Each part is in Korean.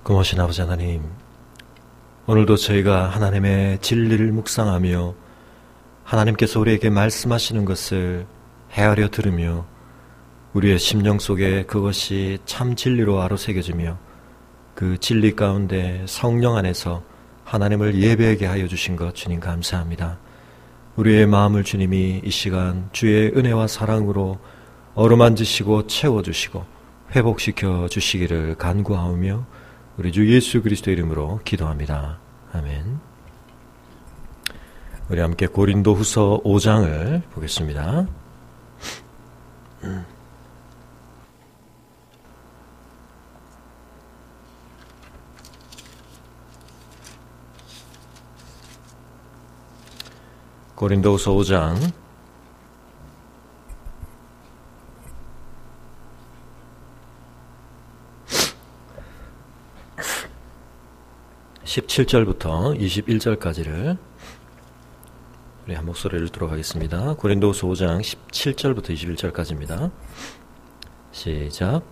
고마우신 아버지 하나님, 오늘도 저희가 하나님의 진리를 묵상하며 하나님께서 우리에게 말씀하시는 것을 헤아려 들으며 우리의 심령 속에 그것이 참 진리로 아로새겨지며 그 진리 가운데 성령 안에서 하나님을 예배하게 하여 주신 것 주님 감사합니다. 우리의 마음을 주님이 이 시간 주의 은혜와 사랑으로 어루만지시고 채워주시고 회복시켜 주시기를 간구하오며 우리 주 예수 그리스도 이름으로 기도합니다. 아멘. 우리 함께 고린도후서 5장을 보겠습니다. 고린도후서 5장 17절부터 21절까지를 우리 한 목소리를 읽도록 하겠습니다. 고린도후서 5장 17절부터 21절까지입니다. 시작.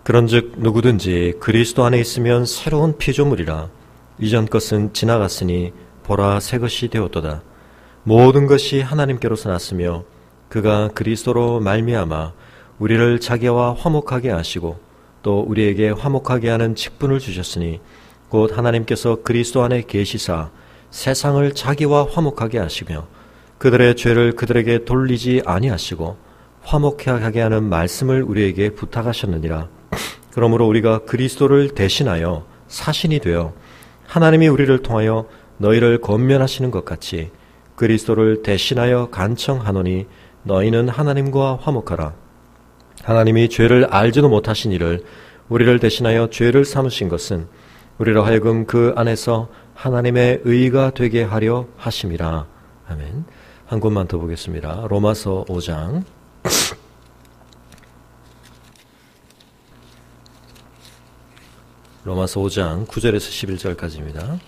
그런즉 누구든지 그리스도 안에 있으면 새로운 피조물이라. 이전 것은 지나갔으니 보라 새 것이 되었도다. 모든 것이 하나님께로서 났으며 그가 그리스도로 말미암아 우리를 자기와 화목하게 하시고 또 우리에게 화목하게 하는 직분을 주셨으니 곧 하나님께서 그리스도 안에 계시사 세상을 자기와 화목하게 하시며 그들의 죄를 그들에게 돌리지 아니하시고 화목하게 하는 말씀을 우리에게 부탁하셨느니라. 그러므로 우리가 그리스도를 대신하여 사신이 되어 하나님이 우리를 통하여 너희를 권면하시는 것 같이 그리스도를 대신하여 간청하노니 너희는 하나님과 화목하라. 하나님이 죄를 알지도 못하신 이를 우리를 대신하여 죄를 삼으신 것은 우리로 하여금 그 안에서 하나님의 의가 되게 하려 하심이라. 아멘. 한 곳만 더 보겠습니다. 로마서 5장 로마서 5장 9절에서 11절까지입니다.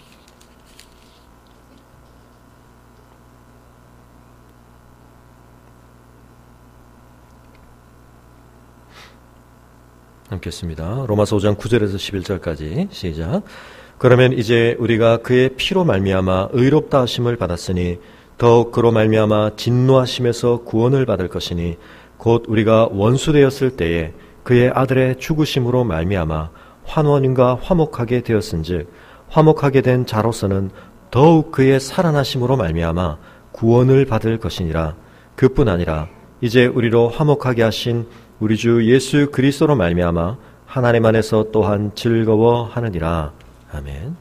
함께했습니다. 로마서 5장 9절에서 11절까지 시작. 그러면 이제 우리가 그의 피로 말미암아 의롭다 하심을 받았으니 더욱 그로 말미암아 진노하심에서 구원을 받을 것이니 곧 우리가 원수되었을 때에 그의 아들의 죽으심으로 말미암아 환원인과 화목하게 되었은즉 화목하게 된 자로서는 더욱 그의 살아나심으로 말미암아 구원을 받을 것이니라. 그뿐 아니라 이제 우리로 화목하게 하신 우리 주 예수 그리스도로 말미암아 하나님 안에서 또한 즐거워하느니라. 아멘.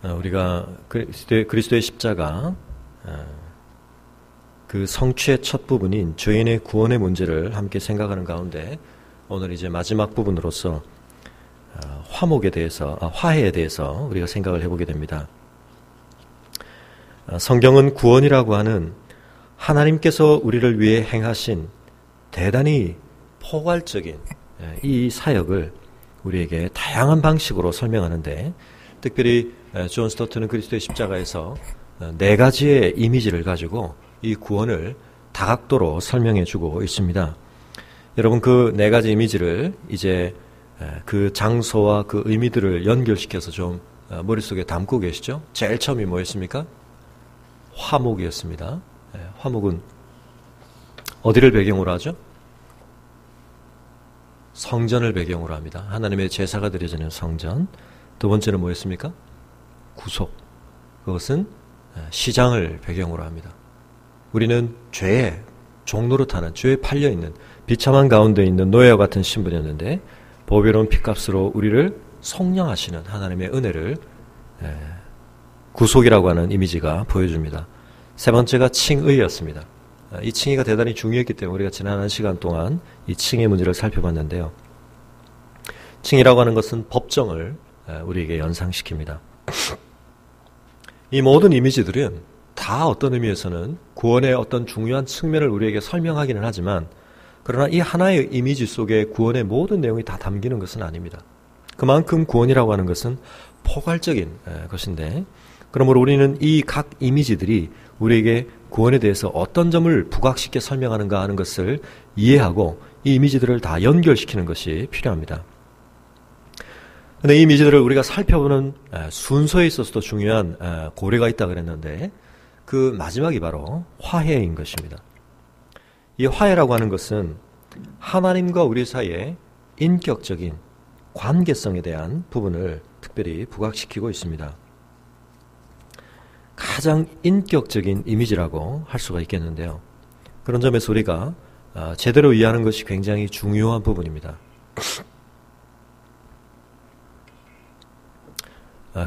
우리가 그리스도의 십자가 그 성취의 첫 부분인 죄인의 구원의 문제를 함께 생각하는 가운데 오늘 이제 마지막 부분으로서 화해에 대해서 우리가 생각을 해보게 됩니다. 성경은 구원이라고 하는 하나님께서 우리를 위해 행하신 대단히 포괄적인 이 사역을 우리에게 다양한 방식으로 설명하는데 특별히 존 스토트는 그리스도의 십자가에서 4가지의 이미지를 가지고 이 구원을 다각도로 설명해 주고 있습니다. 여러분 그 4가지 이미지를 이제 그 장소와 그 의미들을 연결시켜서 좀 머릿속에 담고 계시죠? 제일 처음이 뭐였습니까? 화목이었습니다. 화목은 어디를 배경으로 하죠? 성전을 배경으로 합니다. 하나님의 제사가 드려지는 성전. 두 번째는 뭐였습니까? 구속. 그것은 시장을 배경으로 합니다. 우리는 죄의 종노릇하는 죄에 팔려있는 비참한 가운데 있는 노예와 같은 신분이었는데 보배로운 핏값으로 우리를 속량하시는 하나님의 은혜를 구속이라고 하는 이미지가 보여줍니다. 세 번째가 칭의였습니다. 이 칭의가 대단히 중요했기 때문에 우리가 지난 한 시간 동안 이 칭의 문제를 살펴봤는데요. 칭의라고 하는 것은 법정을 우리에게 연상시킵니다. 이 모든 이미지들은 다 어떤 의미에서는 구원의 어떤 중요한 측면을 우리에게 설명하기는 하지만 그러나 이 하나의 이미지 속에 구원의 모든 내용이 다 담기는 것은 아닙니다. 그만큼 구원이라고 하는 것은 포괄적인 것인데 그러므로 우리는 이 각 이미지들이 우리에게 구원에 대해서 어떤 점을 부각시켜 설명하는가 하는 것을 이해하고 이 이미지들을 다 연결시키는 것이 필요합니다. 근데 이 이미지들을 우리가 살펴보는 순서에 있어서도 중요한 고려가 있다 그랬는데 그 마지막이 바로 화해인 것입니다. 이 화해라고 하는 것은 하나님과 우리 사이의 인격적인 관계성에 대한 부분을 특별히 부각시키고 있습니다. 가장 인격적인 이미지라고 할 수가 있겠는데요. 그런 점에서 우리가 제대로 이해하는 것이 굉장히 중요한 부분입니다.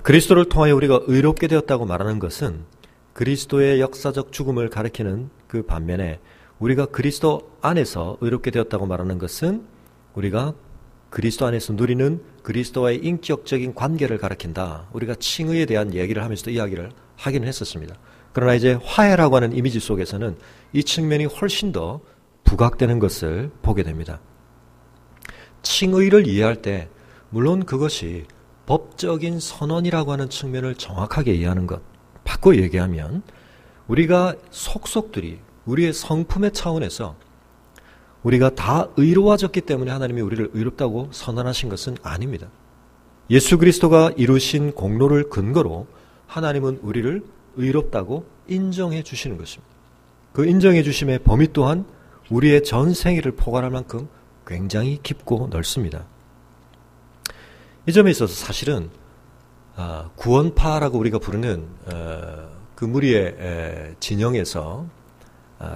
그리스도를 통하여 우리가 의롭게 되었다고 말하는 것은 그리스도의 역사적 죽음을 가리키는 그 반면에 우리가 그리스도 안에서 의롭게 되었다고 말하는 것은 우리가 그리스도 안에서 누리는 그리스도와의 인격적인 관계를 가리킨다. 우리가 칭의에 대한 얘기를 하면서도 이야기를 하기는 했었습니다. 그러나 이제 화해라고 하는 이미지 속에서는 이 측면이 훨씬 더 부각되는 것을 보게 됩니다. 칭의를 이해할 때 물론 그것이 법적인 선언이라고 하는 측면을 정확하게 이해하는 것, 바꿔 얘기하면 우리가 속속들이 우리의 성품의 차원에서 우리가 다 의로워졌기 때문에 하나님이 우리를 의롭다고 선언하신 것은 아닙니다. 예수 그리스도가 이루신 공로를 근거로 하나님은 우리를 의롭다고 인정해 주시는 것입니다. 그 인정해 주심의 범위 또한 우리의 전 생애를 포괄할 만큼 굉장히 깊고 넓습니다. 이 점에 있어서 사실은 구원파라고 우리가 부르는 그 무리의 진영에서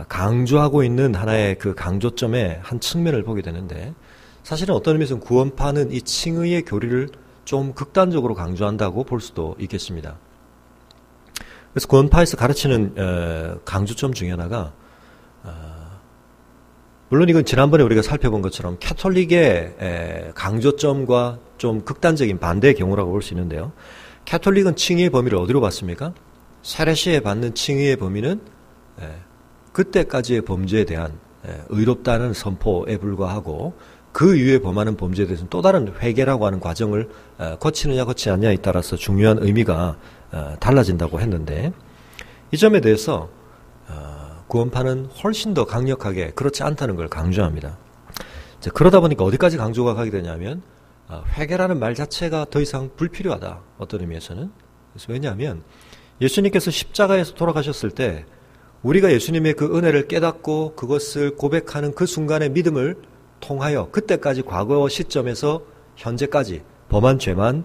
강조하고 있는 하나의 그 강조점의 한 측면을 보게 되는데 사실은 어떤 의미에서는 구원파는 이 칭의의 교리를 좀 극단적으로 강조한다고 볼 수도 있겠습니다. 그래서 구원파에서 가르치는 강조점 중에 하나가 물론 이건 지난번에 우리가 살펴본 것처럼 캐톨릭의 강조점과 좀 극단적인 반대의 경우라고 볼 수 있는데요. 캐톨릭은 칭의의 범위를 어디로 봤습니까? 세례시에 받는 칭의의 범위는 그때까지의 범죄에 대한 의롭다는 선포에 불과하고 그 이후에 범하는 범죄에 대해서는 또 다른 회개라고 하는 과정을 거치느냐 거치지 않느냐에 따라서 중요한 의미가 달라진다고 했는데 이 점에 대해서 구원파는 훨씬 더 강력하게 그렇지 않다는 걸 강조합니다. 그러다 보니까 어디까지 강조가 가게 되냐면 회개라는 말 자체가 더 이상 불필요하다. 어떤 의미에서는. 그래서 왜냐하면 예수님께서 십자가에서 돌아가셨을 때 우리가 예수님의 그 은혜를 깨닫고 그것을 고백하는 그 순간의 믿음을 통하여 그때까지 과거 시점에서 현재까지 범한 죄만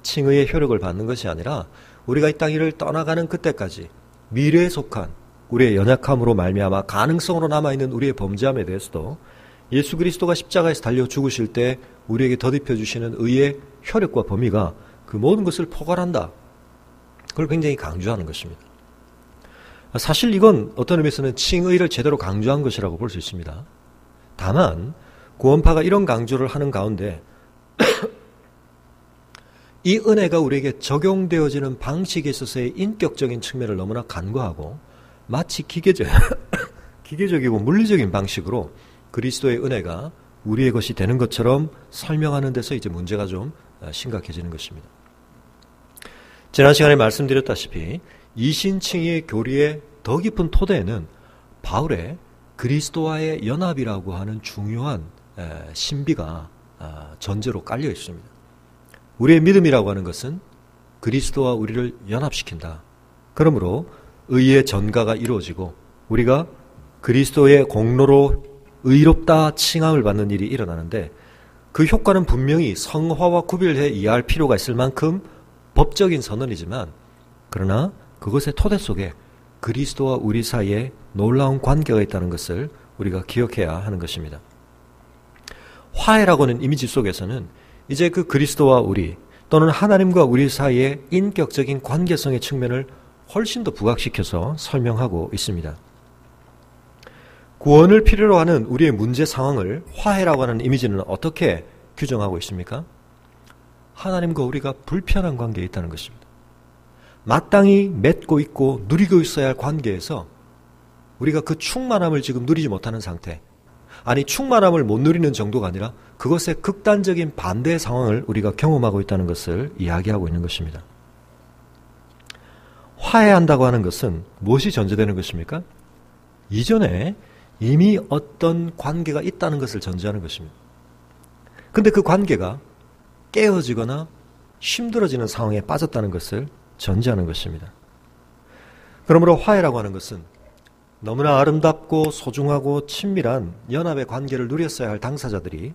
칭의의 효력을 받는 것이 아니라 우리가 이 땅 위를 떠나가는 그때까지 미래에 속한 우리의 연약함으로 말미암아 가능성으로 남아있는 우리의 범죄함에 대해서도 예수 그리스도가 십자가에서 달려 죽으실 때 우리에게 덧입혀 주시는 의의 효력과 범위가 그 모든 것을 포괄한다. 그걸 굉장히 강조하는 것입니다. 사실 이건 어떤 의미에서는 칭의를 제대로 강조한 것이라고 볼 수 있습니다. 다만 구원파가 이런 강조를 하는 가운데 이 은혜가 우리에게 적용되어지는 방식에 있어서의 인격적인 측면을 너무나 간과하고 마치 기계적이고 물리적인 방식으로 그리스도의 은혜가 우리의 것이 되는 것처럼 설명하는 데서 이제 문제가 좀 심각해지는 것입니다. 지난 시간에 말씀드렸다시피 이신칭의의 교리의 더 깊은 토대에는 바울의 그리스도와의 연합이라고 하는 중요한 신비가 전제로 깔려 있습니다. 우리의 믿음이라고 하는 것은 그리스도와 우리를 연합시킨다. 그러므로 의의 전가가 이루어지고 우리가 그리스도의 공로로 의롭다 칭함을 받는 일이 일어나는데 그 효과는 분명히 성화와 구별해 이해할 필요가 있을 만큼 법적인 선언이지만 그러나 그것의 토대 속에 그리스도와 우리 사이에 놀라운 관계가 있다는 것을 우리가 기억해야 하는 것입니다. 화해라고 하는 이미지 속에서는 이제 그 그리스도와 우리 또는 하나님과 우리 사이의 인격적인 관계성의 측면을 훨씬 더 부각시켜서 설명하고 있습니다. 구원을 필요로 하는 우리의 문제 상황을 화해라고 하는 이미지는 어떻게 규정하고 있습니까? 하나님과 우리가 불편한 관계에 있다는 것입니다. 마땅히 맺고 있고 누리고 있어야 할 관계에서 우리가 그 충만함을 지금 누리지 못하는 상태, 아니 충만함을 못 누리는 정도가 아니라 그것의 극단적인 반대의 상황을 우리가 경험하고 있다는 것을 이야기하고 있는 것입니다. 화해한다고 하는 것은 무엇이 전제되는 것입니까? 이전에 이미 어떤 관계가 있다는 것을 전제하는 것입니다. 근데 그 관계가 깨어지거나 힘들어지는 상황에 빠졌다는 것을 전제하는 것입니다. 그러므로 화해라고 하는 것은 너무나 아름답고 소중하고 친밀한 연합의 관계를 누렸어야 할 당사자들이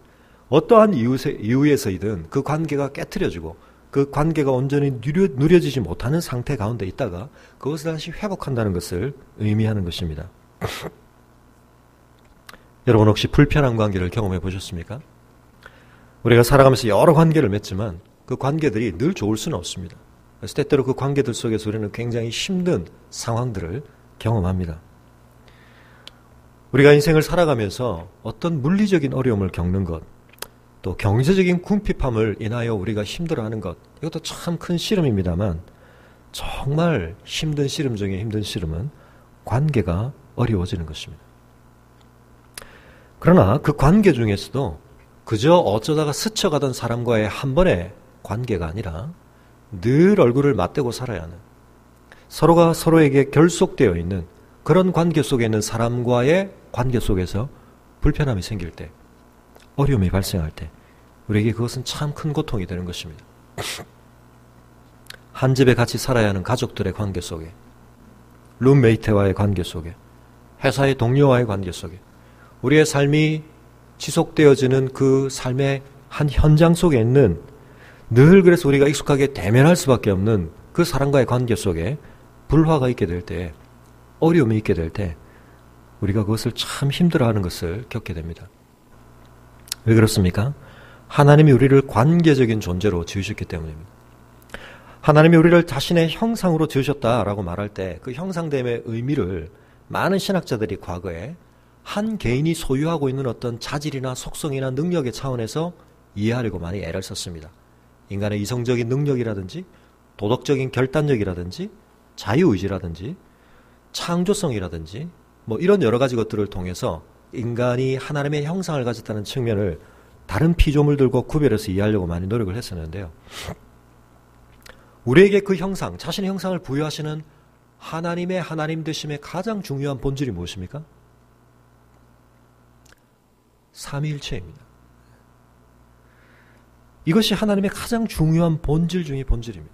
어떠한 이유에서이든 그 관계가 깨트려지고 그 관계가 온전히 누려지지 못하는 상태 가운데 있다가 그것을 다시 회복한다는 것을 의미하는 것입니다. 여러분 혹시 불편한 관계를 경험해 보셨습니까? 우리가 살아가면서 여러 관계를 맺지만 그 관계들이 늘 좋을 수는 없습니다. 그래서 때때로 그 관계들 속에서 우리는 굉장히 힘든 상황들을 경험합니다. 우리가 인생을 살아가면서 어떤 물리적인 어려움을 겪는 것, 또 경제적인 궁핍함을 인하여 우리가 힘들어하는 것, 이것도 참 큰 씨름입니다만 정말 힘든 씨름 중에 힘든 씨름은 관계가 어려워지는 것입니다. 그러나 그 관계 중에서도 그저 어쩌다가 스쳐가던 사람과의 한 번의 관계가 아니라 늘 얼굴을 맞대고 살아야 하는, 서로가 서로에게 결속되어 있는 그런 관계 속에 있는 사람과의 관계 속에서 불편함이 생길 때, 어려움이 발생할 때 우리에게 그것은 참 큰 고통이 되는 것입니다. 한 집에 같이 살아야 하는 가족들의 관계 속에, 룸메이트와의 관계 속에, 회사의 동료와의 관계 속에, 우리의 삶이 지속되어지는 그 삶의 한 현장 속에 있는, 늘 그래서 우리가 익숙하게 대면할 수밖에 없는 그 사람과의 관계 속에 불화가 있게 될 때, 어려움이 있게 될 때 우리가 그것을 참 힘들어하는 것을 겪게 됩니다. 왜 그렇습니까? 하나님이 우리를 관계적인 존재로 지으셨기 때문입니다. 하나님이 우리를 자신의 형상으로 지으셨다라고 말할 때 그 형상됨의 의미를 많은 신학자들이 과거에 한 개인이 소유하고 있는 어떤 자질이나 속성이나 능력의 차원에서 이해하려고 많이 애를 썼습니다. 인간의 이성적인 능력이라든지 도덕적인 결단력이라든지 자유의지라든지 창조성이라든지 이런 여러 가지 것들을 통해서 인간이 하나님의 형상을 가졌다는 측면을 다른 피조물들과 구별해서 이해하려고 많이 노력을 했었는데요. 우리에게 그 형상, 자신의 형상을 부여하시는 하나님의 하나님 되심의 가장 중요한 본질이 무엇입니까? 삼위일체입니다. 이것이 하나님의 가장 중요한 본질 중의 본질입니다.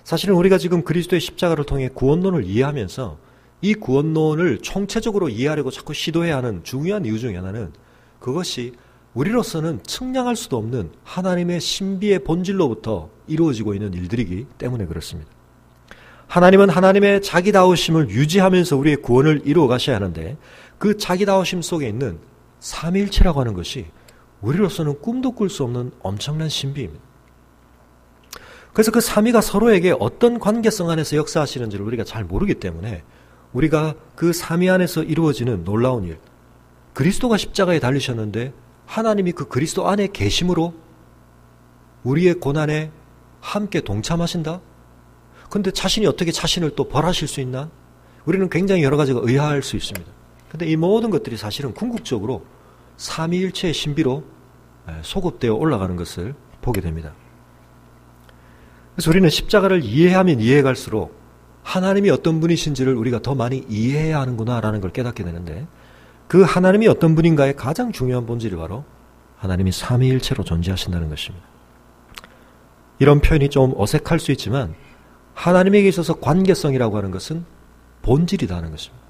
사실은 우리가 지금 그리스도의 십자가를 통해 구원론을 이해하면서 이 구원론을 총체적으로 이해하려고 자꾸 시도해야 하는 중요한 이유 중에 하나는 그것이 우리로서는 측량할 수도 없는 하나님의 신비의 본질로부터 이루어지고 있는 일들이기 때문에 그렇습니다. 하나님은 하나님의 자기다우심을 유지하면서 우리의 구원을 이루어 가셔야 하는데 그 자기다우심 속에 있는 삼위일체라고 하는 것이 우리로서는 꿈도 꿀 수 없는 엄청난 신비입니다. 그래서 그 삼위가 서로에게 어떤 관계성 안에서 역사하시는지를 우리가 잘 모르기 때문에 우리가 그 삼위 안에서 이루어지는 놀라운 일, 그리스도가 십자가에 달리셨는데 하나님이 그 그리스도 안에 계심으로 우리의 고난에 함께 동참하신다? 근데 자신이 어떻게 자신을 또 벌하실 수 있나? 우리는 굉장히 여러 가지가 의아할 수 있습니다. 근데 이 모든 것들이 사실은 궁극적으로 삼위일체의 신비로 소급되어 올라가는 것을 보게 됩니다. 그래서 우리는 십자가를 이해하면 이해할수록 하나님이 어떤 분이신지를 우리가 더 많이 이해해야 하는구나라는 걸 깨닫게 되는데 그 하나님이 어떤 분인가의 가장 중요한 본질이 바로 하나님이 삼위일체로 존재하신다는 것입니다. 이런 표현이 좀 어색할 수 있지만 하나님에게 있어서 관계성이라고 하는 것은 본질이다 하는 것입니다.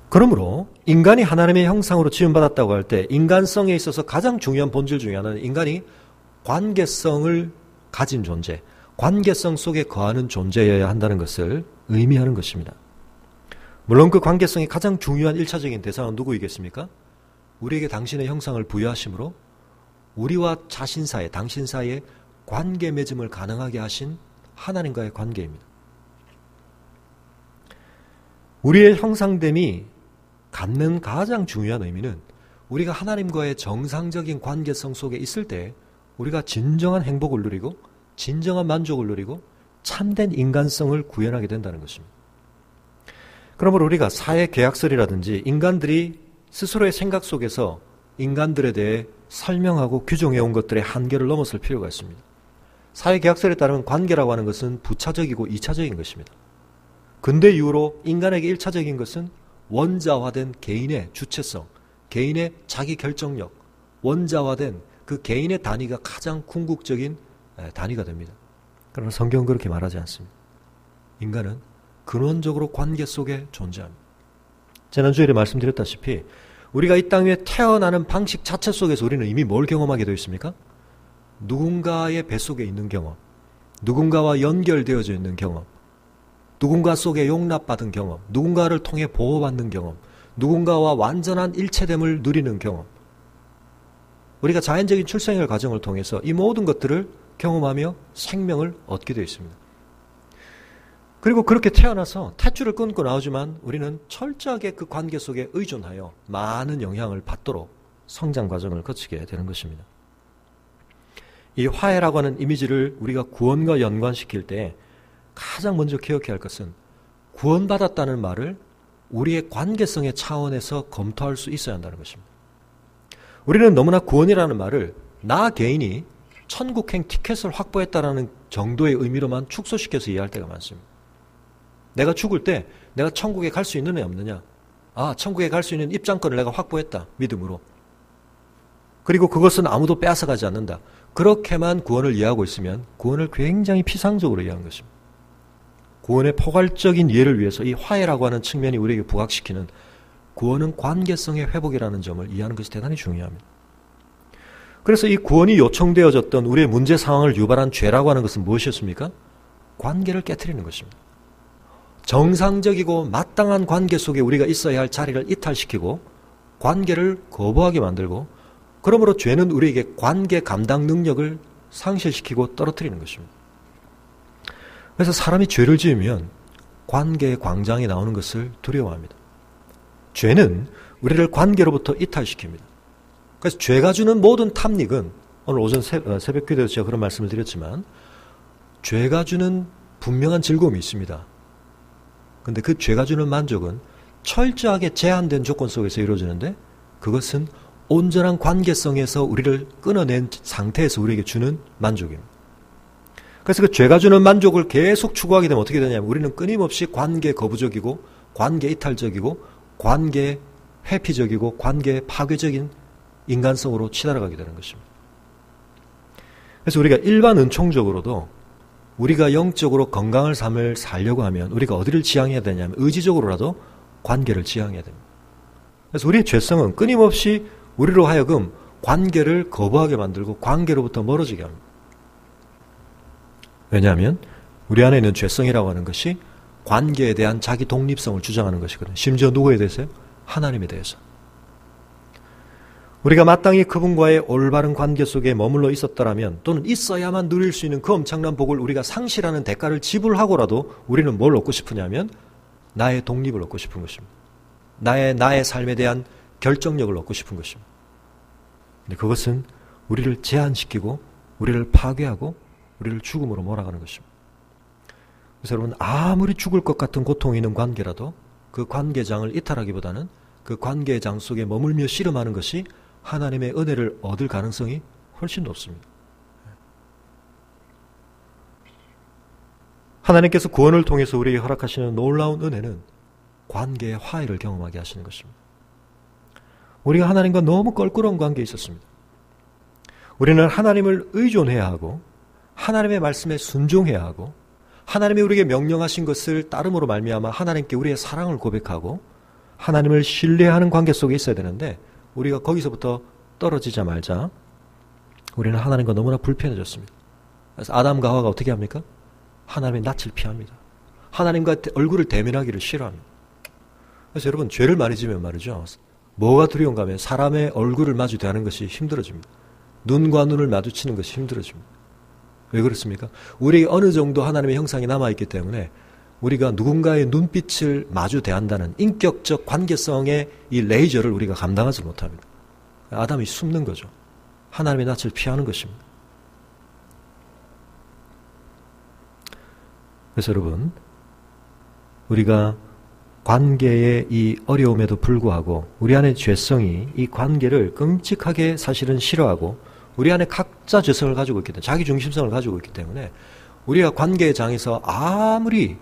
그러므로 인간이 하나님의 형상으로 지음받았다고 할 때 인간성에 있어서 가장 중요한 본질 중에 하나는 인간이 관계성을 가진 존재, 관계성 속에 거하는 존재여야 한다는 것을 의미하는 것입니다. 물론 그 관계성이 가장 중요한 1차적인 대상은 누구이겠습니까? 우리에게 당신의 형상을 부여하심으로 우리와 자신 사이에, 당신 사이에 관계 맺음을 가능하게 하신 하나님과의 관계입니다. 우리의 형상됨이 갖는 가장 중요한 의미는 우리가 하나님과의 정상적인 관계성 속에 있을 때 우리가 진정한 행복을 누리고 진정한 만족을 누리고 참된 인간성을 구현하게 된다는 것입니다. 그러므로 우리가 사회 계약설이라든지 인간들이 스스로의 생각 속에서 인간들에 대해 설명하고 규정해온 것들의 한계를 넘어설 필요가 있습니다. 사회 계약설에 따르면 관계라고 하는 것은 부차적이고 2차적인 것입니다. 근대 이후로 인간에게 1차적인 것은 원자화된 개인의 주체성, 개인의 자기 결정력, 원자화된 그 개인의 단위가 가장 궁극적인 단위가 됩니다. 그러나 성경은 그렇게 말하지 않습니다. 인간은 근원적으로 관계 속에 존재합니다. 지난주에 말씀드렸다시피 우리가 이 땅 위에 태어나는 방식 자체 속에서 우리는 이미 뭘 경험하게 되어 있습니까? 누군가의 뱃속에 있는 경험, 누군가와 연결되어져 있는 경험, 누군가 속에 용납받은 경험, 누군가를 통해 보호받는 경험, 누군가와 완전한 일체됨을 누리는 경험. 우리가 자연적인 출생의 과정을 통해서 이 모든 것들을 경험하며 생명을 얻게 되어 있습니다. 그리고 그렇게 태어나서 탯줄을 끊고 나오지만 우리는 철저하게 그 관계 속에 의존하여 많은 영향을 받도록 성장 과정을 거치게 되는 것입니다. 이 화해라고 하는 이미지를 우리가 구원과 연관시킬 때 가장 먼저 기억해야 할 것은 구원받았다는 말을 우리의 관계성의 차원에서 검토할 수 있어야 한다는 것입니다. 우리는 너무나 구원이라는 말을 나 개인이 천국행 티켓을 확보했다라는 정도의 의미로만 축소시켜서 이해할 때가 많습니다. 내가 죽을 때 내가 천국에 갈 수 있느냐 없느냐. 아, 천국에 갈 수 있는 입장권을 내가 확보했다. 믿음으로. 그리고 그것은 아무도 빼앗아가지 않는다. 그렇게만 구원을 이해하고 있으면 구원을 굉장히 피상적으로 이해하는 것입니다. 구원의 포괄적인 이해를 위해서 이 화해라고 하는 측면이 우리에게 부각시키는 구원은 관계성의 회복이라는 점을 이해하는 것이 대단히 중요합니다. 그래서 이 구원이 요청되어졌던 우리의 문제 상황을 유발한 죄라고 하는 것은 무엇이었습니까? 관계를 깨트리는 것입니다. 정상적이고 마땅한 관계 속에 우리가 있어야 할 자리를 이탈시키고 관계를 거부하게 만들고 그러므로 죄는 우리에게 관계 감당 능력을 상실시키고 떨어뜨리는 것입니다. 그래서 사람이 죄를 지으면 관계의 광장에 나오는 것을 두려워합니다. 죄는 우리를 관계로부터 이탈시킵니다. 그래서 죄가 주는 모든 탐닉은 오늘 오전 새벽 기도에서 제가 그런 말씀을 드렸지만 죄가 주는 분명한 즐거움이 있습니다. 그런데 그 죄가 주는 만족은 철저하게 제한된 조건 속에서 이루어지는데 그것은 온전한 관계성에서 우리를 끊어낸 상태에서 우리에게 주는 만족입니다. 그래서 그 죄가 주는 만족을 계속 추구하게 되면 어떻게 되냐면 우리는 끊임없이 관계 거부적이고 관계 이탈적이고 관계 회피적이고 관계 파괴적인 인간성으로 치달아가게 되는 것입니다. 그래서 우리가 일반 은총적으로도 우리가 영적으로 건강한 삶을 살려고 하면 우리가 어디를 지향해야 되냐면 의지적으로라도 관계를 지향해야 됩니다. 그래서 우리의 죄성은 끊임없이 우리로 하여금 관계를 거부하게 만들고 관계로부터 멀어지게 합니다. 왜냐하면 우리 안에 있는 죄성이라고 하는 것이 관계에 대한 자기 독립성을 주장하는 것이거든요. 심지어 누구에 대해서요? 하나님에 대해서. 우리가 마땅히 그분과의 올바른 관계 속에 머물러 있었더라면 또는 있어야만 누릴 수 있는 그 엄청난 복을 우리가 상실하는 대가를 지불하고라도 우리는 뭘 얻고 싶으냐면 나의 독립을 얻고 싶은 것입니다. 나의 삶에 대한 결정력을 얻고 싶은 것입니다. 근데 그것은 우리를 제한시키고 우리를 파괴하고 우리를 죽음으로 몰아가는 것입니다. 그래서 여러분 아무리 죽을 것 같은 고통이 있는 관계라도 그 관계장을 이탈하기보다는 그 관계장 속에 머물며 씨름하는 것이 하나님의 은혜를 얻을 가능성이 훨씬 높습니다. 하나님께서 구원을 통해서 우리에게 허락하시는 놀라운 은혜는 관계의 화해를 경험하게 하시는 것입니다. 우리가 하나님과 너무 껄끄러운 관계에 있었습니다. 우리는 하나님을 의존해야 하고 하나님의 말씀에 순종해야 하고 하나님이 우리에게 명령하신 것을 따름으로 말미암아 하나님께 우리의 사랑을 고백하고 하나님을 신뢰하는 관계 속에 있어야 되는데 우리가 거기서부터 떨어지자 말자 우리는 하나님과 너무나 불편해졌습니다. 그래서 아담과 하와가 어떻게 합니까? 하나님의 낯을 피합니다. 하나님과 얼굴을 대면하기를 싫어합니다. 그래서 여러분 죄를 많이 지면 말이죠. 뭐가 두려운가 하면 사람의 얼굴을 마주 대하는 것이 힘들어집니다. 눈과 눈을 마주치는 것이 힘들어집니다. 왜 그렇습니까? 우리에게 어느 정도 하나님의 형상이 남아있기 때문에 우리가 누군가의 눈빛을 마주 대한다는 인격적 관계성의 이 레이저를 우리가 감당하지 못합니다. 아담이 숨는 거죠. 하나님의 낯을 피하는 것입니다. 그래서 여러분 우리가 관계의 이 어려움에도 불구하고 우리 안의 죄성이 이 관계를 끔찍하게 사실은 싫어하고 우리 안에 각자 죄성을 가지고 있기 때문에 자기 중심성을 가지고 있기 때문에 우리가 관계의 장에서 아무리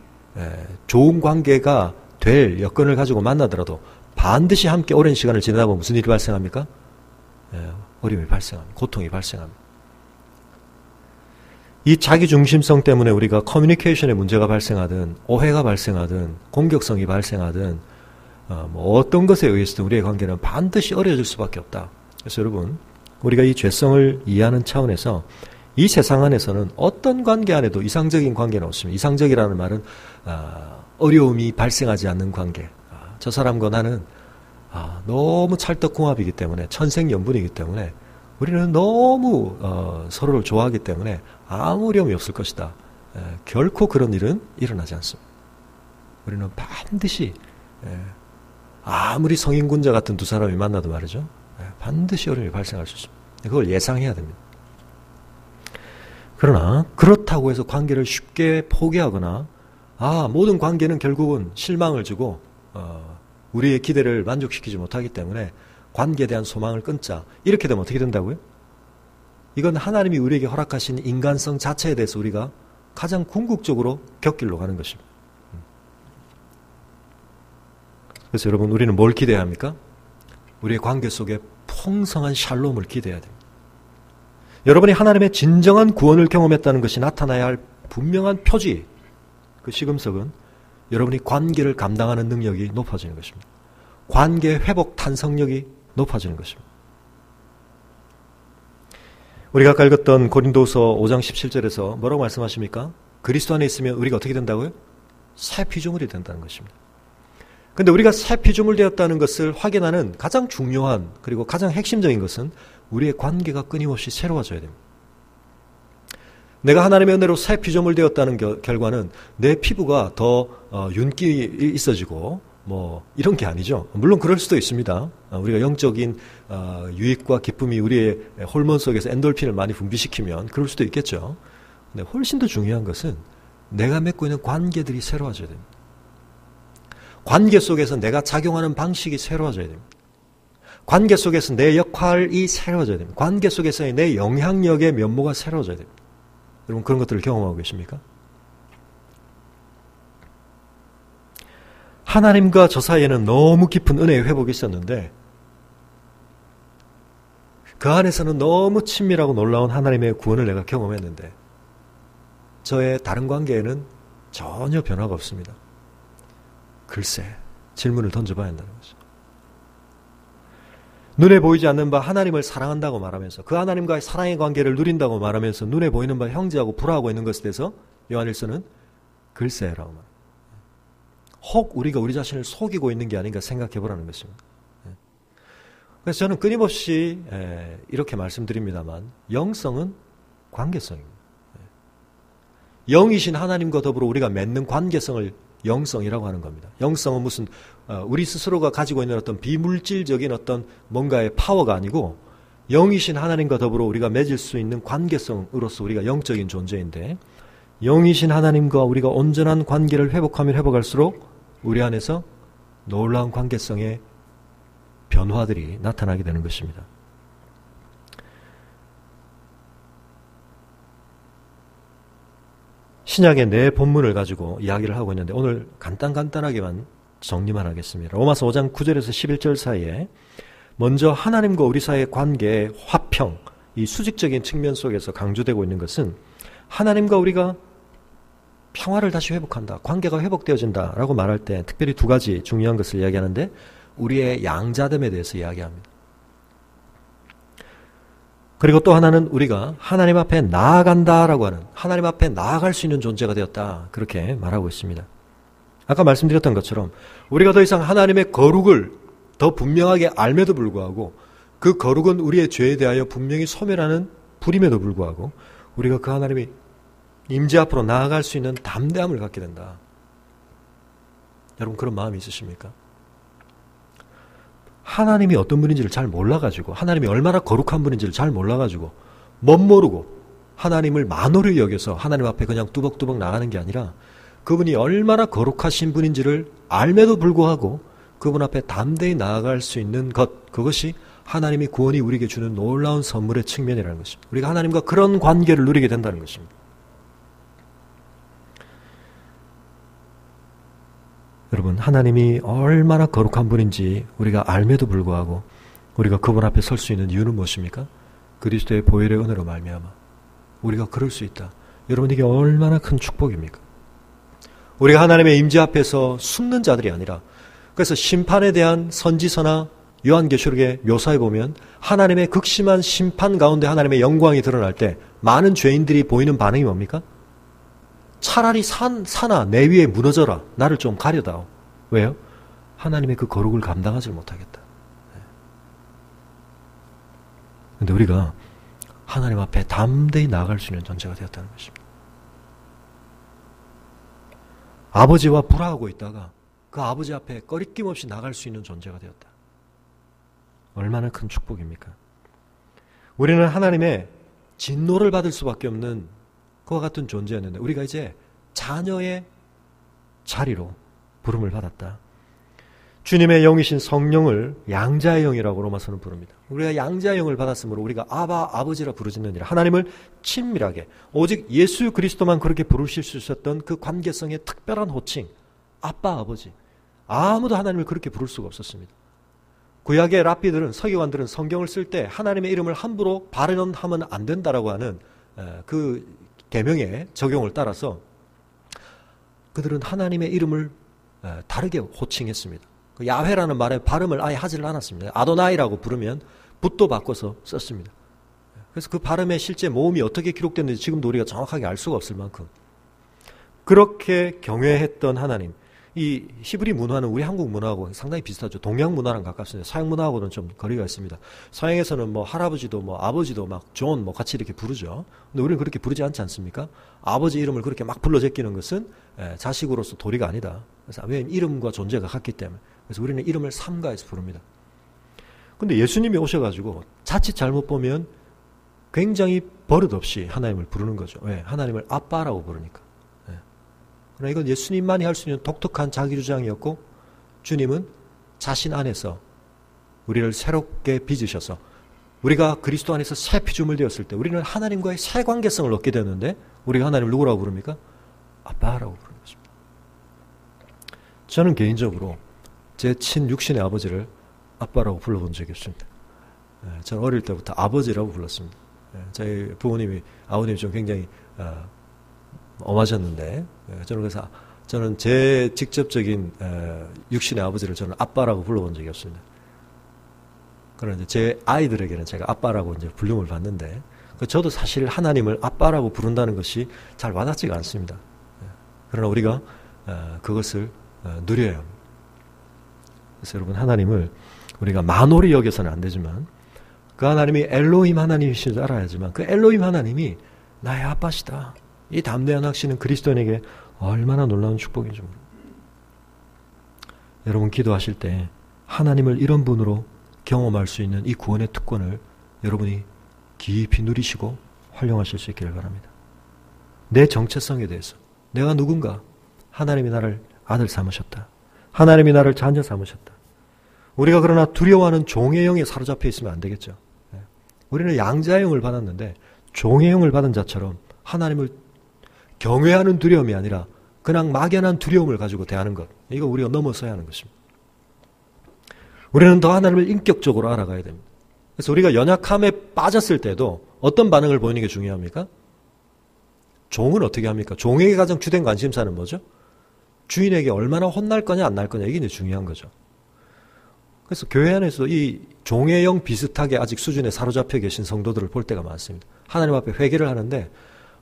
좋은 관계가 될 여건을 가지고 만나더라도 반드시 함께 오랜 시간을 지내다 보면 무슨 일이 발생합니까? 어려움이 발생합니다. 고통이 발생합니다. 이 자기중심성 때문에 우리가 커뮤니케이션에 문제가 발생하든 오해가 발생하든 공격성이 발생하든 뭐 어떤 것에 의해서든 우리의 관계는 반드시 어려워질 수밖에 없다. 그래서 여러분, 우리가 이 죄성을 이해하는 차원에서 이 세상 안에서는 어떤 관계 안에도 이상적인 관계는 없습니다. 이상적이라는 말은 어려움이 발생하지 않는 관계. 저 사람과 나는 너무 찰떡궁합이기 때문에, 천생연분이기 때문에 우리는 너무 서로를 좋아하기 때문에 아무 어려움이 없을 것이다. 결코 그런 일은 일어나지 않습니다. 우리는 반드시 아무리 성인군자 같은 두 사람이 만나도 말이죠. 반드시 어려움이 발생할 수 있습니다. 그걸 예상해야 됩니다. 그러나 그렇다고 해서 관계를 쉽게 포기하거나 모든 관계는 결국은 실망을 주고 우리의 기대를 만족시키지 못하기 때문에 관계에 대한 소망을 끊자. 이렇게 되면 어떻게 된다고요? 이건 하나님이 우리에게 허락하신 인간성 자체에 대해서 우리가 가장 궁극적으로 곁길로 가는 것입니다. 그래서 여러분, 우리는 뭘 기대해야 합니까? 우리의 관계 속에 풍성한 샬롬을 기대해야 됩니다. 여러분이 하나님의 진정한 구원을 경험했다는 것이 나타나야 할 분명한 표지, 그 시금석은 여러분이 관계를 감당하는 능력이 높아지는 것입니다. 관계 회복 탄성력이 높아지는 것입니다. 우리가 아까 읽었던 고린도서 5장 17절에서 뭐라고 말씀하십니까? 그리스도 안에 있으면 우리가 어떻게 된다고요? 새 피조물이 된다는 것입니다. 그런데 우리가 새 피조물 되었다는 것을 확인하는 가장 중요한 그리고 가장 핵심적인 것은 우리의 관계가 끊임없이 새로워져야 됩니다. 내가 하나님의 은혜로 새 피조물 되었다는 결과는 내 피부가 더 윤기 있어지고 뭐 이런 게 아니죠. 물론 그럴 수도 있습니다. 우리가 영적인 유익과 기쁨이 우리의 호르몬 속에서 엔돌핀을 많이 분비시키면 그럴 수도 있겠죠. 근데 훨씬 더 중요한 것은 내가 맺고 있는 관계들이 새로워져야 됩니다. 관계 속에서 내가 작용하는 방식이 새로워져야 됩니다. 관계 속에서 내 역할이 새로워져야 됩니다. 관계 속에서의 내 영향력의 면모가 새로워져야 됩니다. 여러분, 그런 것들을 경험하고 계십니까? 하나님과 저 사이에는 너무 깊은 은혜의 회복이 있었는데 그 안에서는 너무 친밀하고 놀라운 하나님의 구원을 내가 경험했는데 저의 다른 관계에는 전혀 변화가 없습니다. 글쎄, 질문을 던져봐야 한다는 거죠. 눈에 보이지 않는 바 하나님을 사랑한다고 말하면서 그 하나님과의 사랑의 관계를 누린다고 말하면서 눈에 보이는 바 형제하고 불화하고 있는 것에 대해서 요한일서는 글쎄라고 말합니다. 혹 우리가 우리 자신을 속이고 있는 게 아닌가 생각해 보라는 것입니다. 그래서 저는 끊임없이 이렇게 말씀드립니다만 영성은 관계성입니다. 영이신 하나님과 더불어 우리가 맺는 관계성을 영성이라고 하는 겁니다. 영성은 무슨 우리 스스로가 가지고 있는 어떤 비물질적인 어떤 뭔가의 파워가 아니고 영이신 하나님과 더불어 우리가 맺을 수 있는 관계성으로서 우리가 영적인 존재인데 영이신 하나님과 우리가 온전한 관계를 회복하면 회복할수록 우리 안에서 놀라운 관계성의 변화들이 나타나게 되는 것입니다. 신약의 네 본문을 가지고 이야기를 하고 있는데 오늘 간단하게만 정리만 하겠습니다. 로마서 5장 9절에서 11절 사이에 먼저 하나님과 우리 사이의 관계의 화평, 이 수직적인 측면 속에서 강조되고 있는 것은 하나님과 우리가 평화를 다시 회복한다, 관계가 회복되어진다라고 말할 때 특별히 두 가지 중요한 것을 이야기하는데 우리의 양자됨에 대해서 이야기합니다. 그리고 또 하나는 우리가 하나님 앞에 나아간다라고 하는, 하나님 앞에 나아갈 수 있는 존재가 되었다, 그렇게 말하고 있습니다. 아까 말씀드렸던 것처럼 우리가 더 이상 하나님의 거룩을 더 분명하게 알매도 불구하고 그 거룩은 우리의 죄에 대하여 분명히 소멸하는 불임에도 불구하고 우리가 그 하나님의 임재 앞으로 나아갈 수 있는 담대함을 갖게 된다. 여러분, 그런 마음이 있으십니까? 하나님이 어떤 분인지를 잘 몰라가지고, 하나님이 얼마나 거룩한 분인지를 잘 몰라가지고 멋모르고 하나님을 만홀히 여겨서 하나님 앞에 그냥 뚜벅뚜벅 나가는 게 아니라 그분이 얼마나 거룩하신 분인지를 알매도 불구하고 그분 앞에 담대히 나아갈 수 있는 것, 그것이 하나님이 구원이 우리에게 주는 놀라운 선물의 측면이라는 것입니다. 우리가 하나님과 그런 관계를 누리게 된다는 것입니다. 여러분, 하나님이 얼마나 거룩한 분인지 우리가 알매도 불구하고 우리가 그분 앞에 설 수 있는 이유는 무엇입니까? 그리스도의 보혈의 은혜로 말미암아 우리가 그럴 수 있다. 여러분, 이게 얼마나 큰 축복입니까? 우리가 하나님의 임재 앞에서 숨는 자들이 아니라, 그래서 심판에 대한 선지서나 요한계시록의 묘사에 보면 하나님의 극심한 심판 가운데 하나님의 영광이 드러날 때 많은 죄인들이 보이는 반응이 뭡니까? 차라리 산아 내 위에 무너져라. 나를 좀 가려다오. 왜요? 하나님의 그 거룩을 감당하지 못하겠다. 그런데 우리가 하나님 앞에 담대히 나아갈 수 있는 존재가 되었다는 것입니다. 아버지와 불화하고 있다가 그 아버지 앞에 꺼리낌 없이 나갈 수 있는 존재가 되었다. 얼마나 큰 축복입니까? 우리는 하나님의 진노를 받을 수밖에 없는 그와 같은 존재였는데 우리가 이제 자녀의 자리로 부름을 받았다. 주님의 영이신 성령을 양자의 영이라고 로마서는 부릅니다. 우리가 양자의 영을 받았으므로 우리가 아바 아버지라 부르짖느니라. 하나님을 친밀하게 오직 예수 그리스도만 그렇게 부르실 수 있었던 그 관계성의 특별한 호칭, 아빠 아버지. 아무도 하나님을 그렇게 부를 수가 없었습니다. 구약의 랍비들은, 서기관들은 성경을 쓸 때 하나님의 이름을 함부로 발언하면 안 된다라고 하는 그 계명의 적용을 따라서 그들은 하나님의 이름을 다르게 호칭했습니다. 야훼라는 말의 발음을 아예 하지를 않았습니다. 아도나이라고 부르면 붓도 바꿔서 썼습니다. 그래서 그 발음의 실제 모음이 어떻게 기록됐는지 지금도 우리가 정확하게 알 수가 없을 만큼 그렇게 경외했던 하나님. 이 히브리 문화는 우리 한국 문화하고 상당히 비슷하죠. 동양 문화랑 가깝습니다. 서양 문화하고는 좀 거리가 있습니다. 서양에서는 뭐 할아버지도 뭐 아버지도 막 존 뭐 같이 이렇게 부르죠. 근데 우리는 그렇게 부르지 않지 않습니까? 아버지 이름을 그렇게 막 불러 제끼는 것은 자식으로서 도리가 아니다. 그래서 왜냐하면 이름과 존재가 같기 때문에. 그래서 우리는 이름을 삼가해서 부릅니다. 근데 예수님이 오셔가지고 자칫 잘못 보면 굉장히 버릇없이 하나님을 부르는 거죠. 왜? 하나님을 아빠라고 부르니까. 그러나 이건 예수님만이 할 수 있는 독특한 자기주장이었고 주님은 자신 안에서 우리를 새롭게 빚으셔서 우리가 그리스도 안에서 새 피조물 되었을 때 우리는 하나님과의 새 관계성을 얻게 되는데 우리가 하나님을 누구라고 부릅니까? 아빠라고 부르는 것입니다. 저는 개인적으로 제 친육신의 아버지를 아빠라고 불러본 적이 없습니다. 저는 어릴 때부터 아버지라고 불렀습니다. 저희 부모님이, 아버님이 좀 굉장히 엄하셨는데 저는 제 직접적인 육신의 아버지를 저는 아빠라고 불러본 적이 없습니다. 그러나 이제 제 아이들에게는 제가 아빠라고 이제 불림을 받는데 저도 사실 하나님을 아빠라고 부른다는 것이 잘 와닿지가 않습니다. 그러나 우리가 그것을 누려야 합니다. 그래서 여러분, 하나님을 우리가 만홀히 여겨서는 안 되지만 그 하나님이 엘로힘 하나님이신 줄 알아야지만 그 엘로힘 하나님이 나의 아빠시다. 이 담대한 확신은 그리스도인에게 얼마나 놀라운 축복인지 모릅니다. 여러분, 기도하실 때 하나님을 이런 분으로 경험할 수 있는 이 구원의 특권을 여러분이 깊이 누리시고 활용하실 수 있기를 바랍니다. 내 정체성에 대해서 내가 누군가, 하나님이 나를 아들 삼으셨다. 하나님이 나를 자녀 삼으셨다. 우리가 그러나 두려워하는 종의 영에 사로잡혀 있으면 안 되겠죠. 우리는 양자의 영을 받았는데 종의 영을 받은 자처럼 하나님을 경외하는 두려움이 아니라 그냥 막연한 두려움을 가지고 대하는 것, 이거 우리가 넘어서야 하는 것입니다. 우리는 더 하나님을 인격적으로 알아가야 됩니다. 그래서 우리가 연약함에 빠졌을 때도 어떤 반응을 보이는 게 중요합니까? 종은 어떻게 합니까? 종에게 가장 주된 관심사는 뭐죠? 주인에게 얼마나 혼날 거냐 안 날 거냐, 이게 이제 중요한 거죠. 그래서 교회 안에서 이 종의 영 비슷하게 아직 수준에 사로잡혀 계신 성도들을 볼 때가 많습니다. 하나님 앞에 회개를 하는데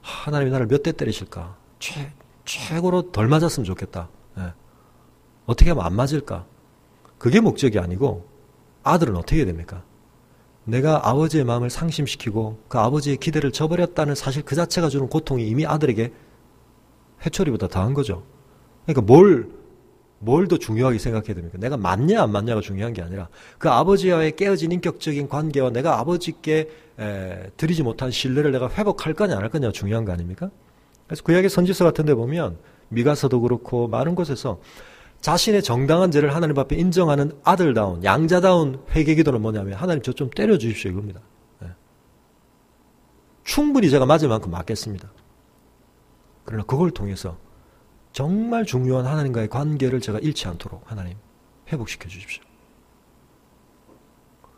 하나님이 나를 몇 대 때리실까? 최고로 덜 맞았으면 좋겠다. 어떻게 하면 안 맞을까? 그게 목적이 아니고 아들은 어떻게 해야 됩니까? 내가 아버지의 마음을 상심시키고 그 아버지의 기대를 저버렸다는 사실 그 자체가 주는 고통이 이미 아들에게 회초리보다 더한 거죠. 그러니까 뭘 더 중요하게 생각해야 됩니까? 내가 맞냐 안 맞냐가 중요한 게 아니라 그 아버지와의 깨어진 인격적인 관계와 내가 아버지께 드리지 못한 신뢰를 내가 회복할 거냐 안 할 거냐가 중요한 거 아닙니까? 그래서 구약의 선지서 같은 데 보면 미가서도 그렇고 많은 곳에서 자신의 정당한 죄를 하나님 앞에 인정하는 아들다운 양자다운 회개기도는 뭐냐면 하나님 저 좀 때려주십시오 이겁니다. 충분히 제가 맞을 만큼 맞겠습니다. 그러나 그걸 통해서 정말 중요한 하나님과의 관계를 제가 잃지 않도록 하나님 회복시켜 주십시오.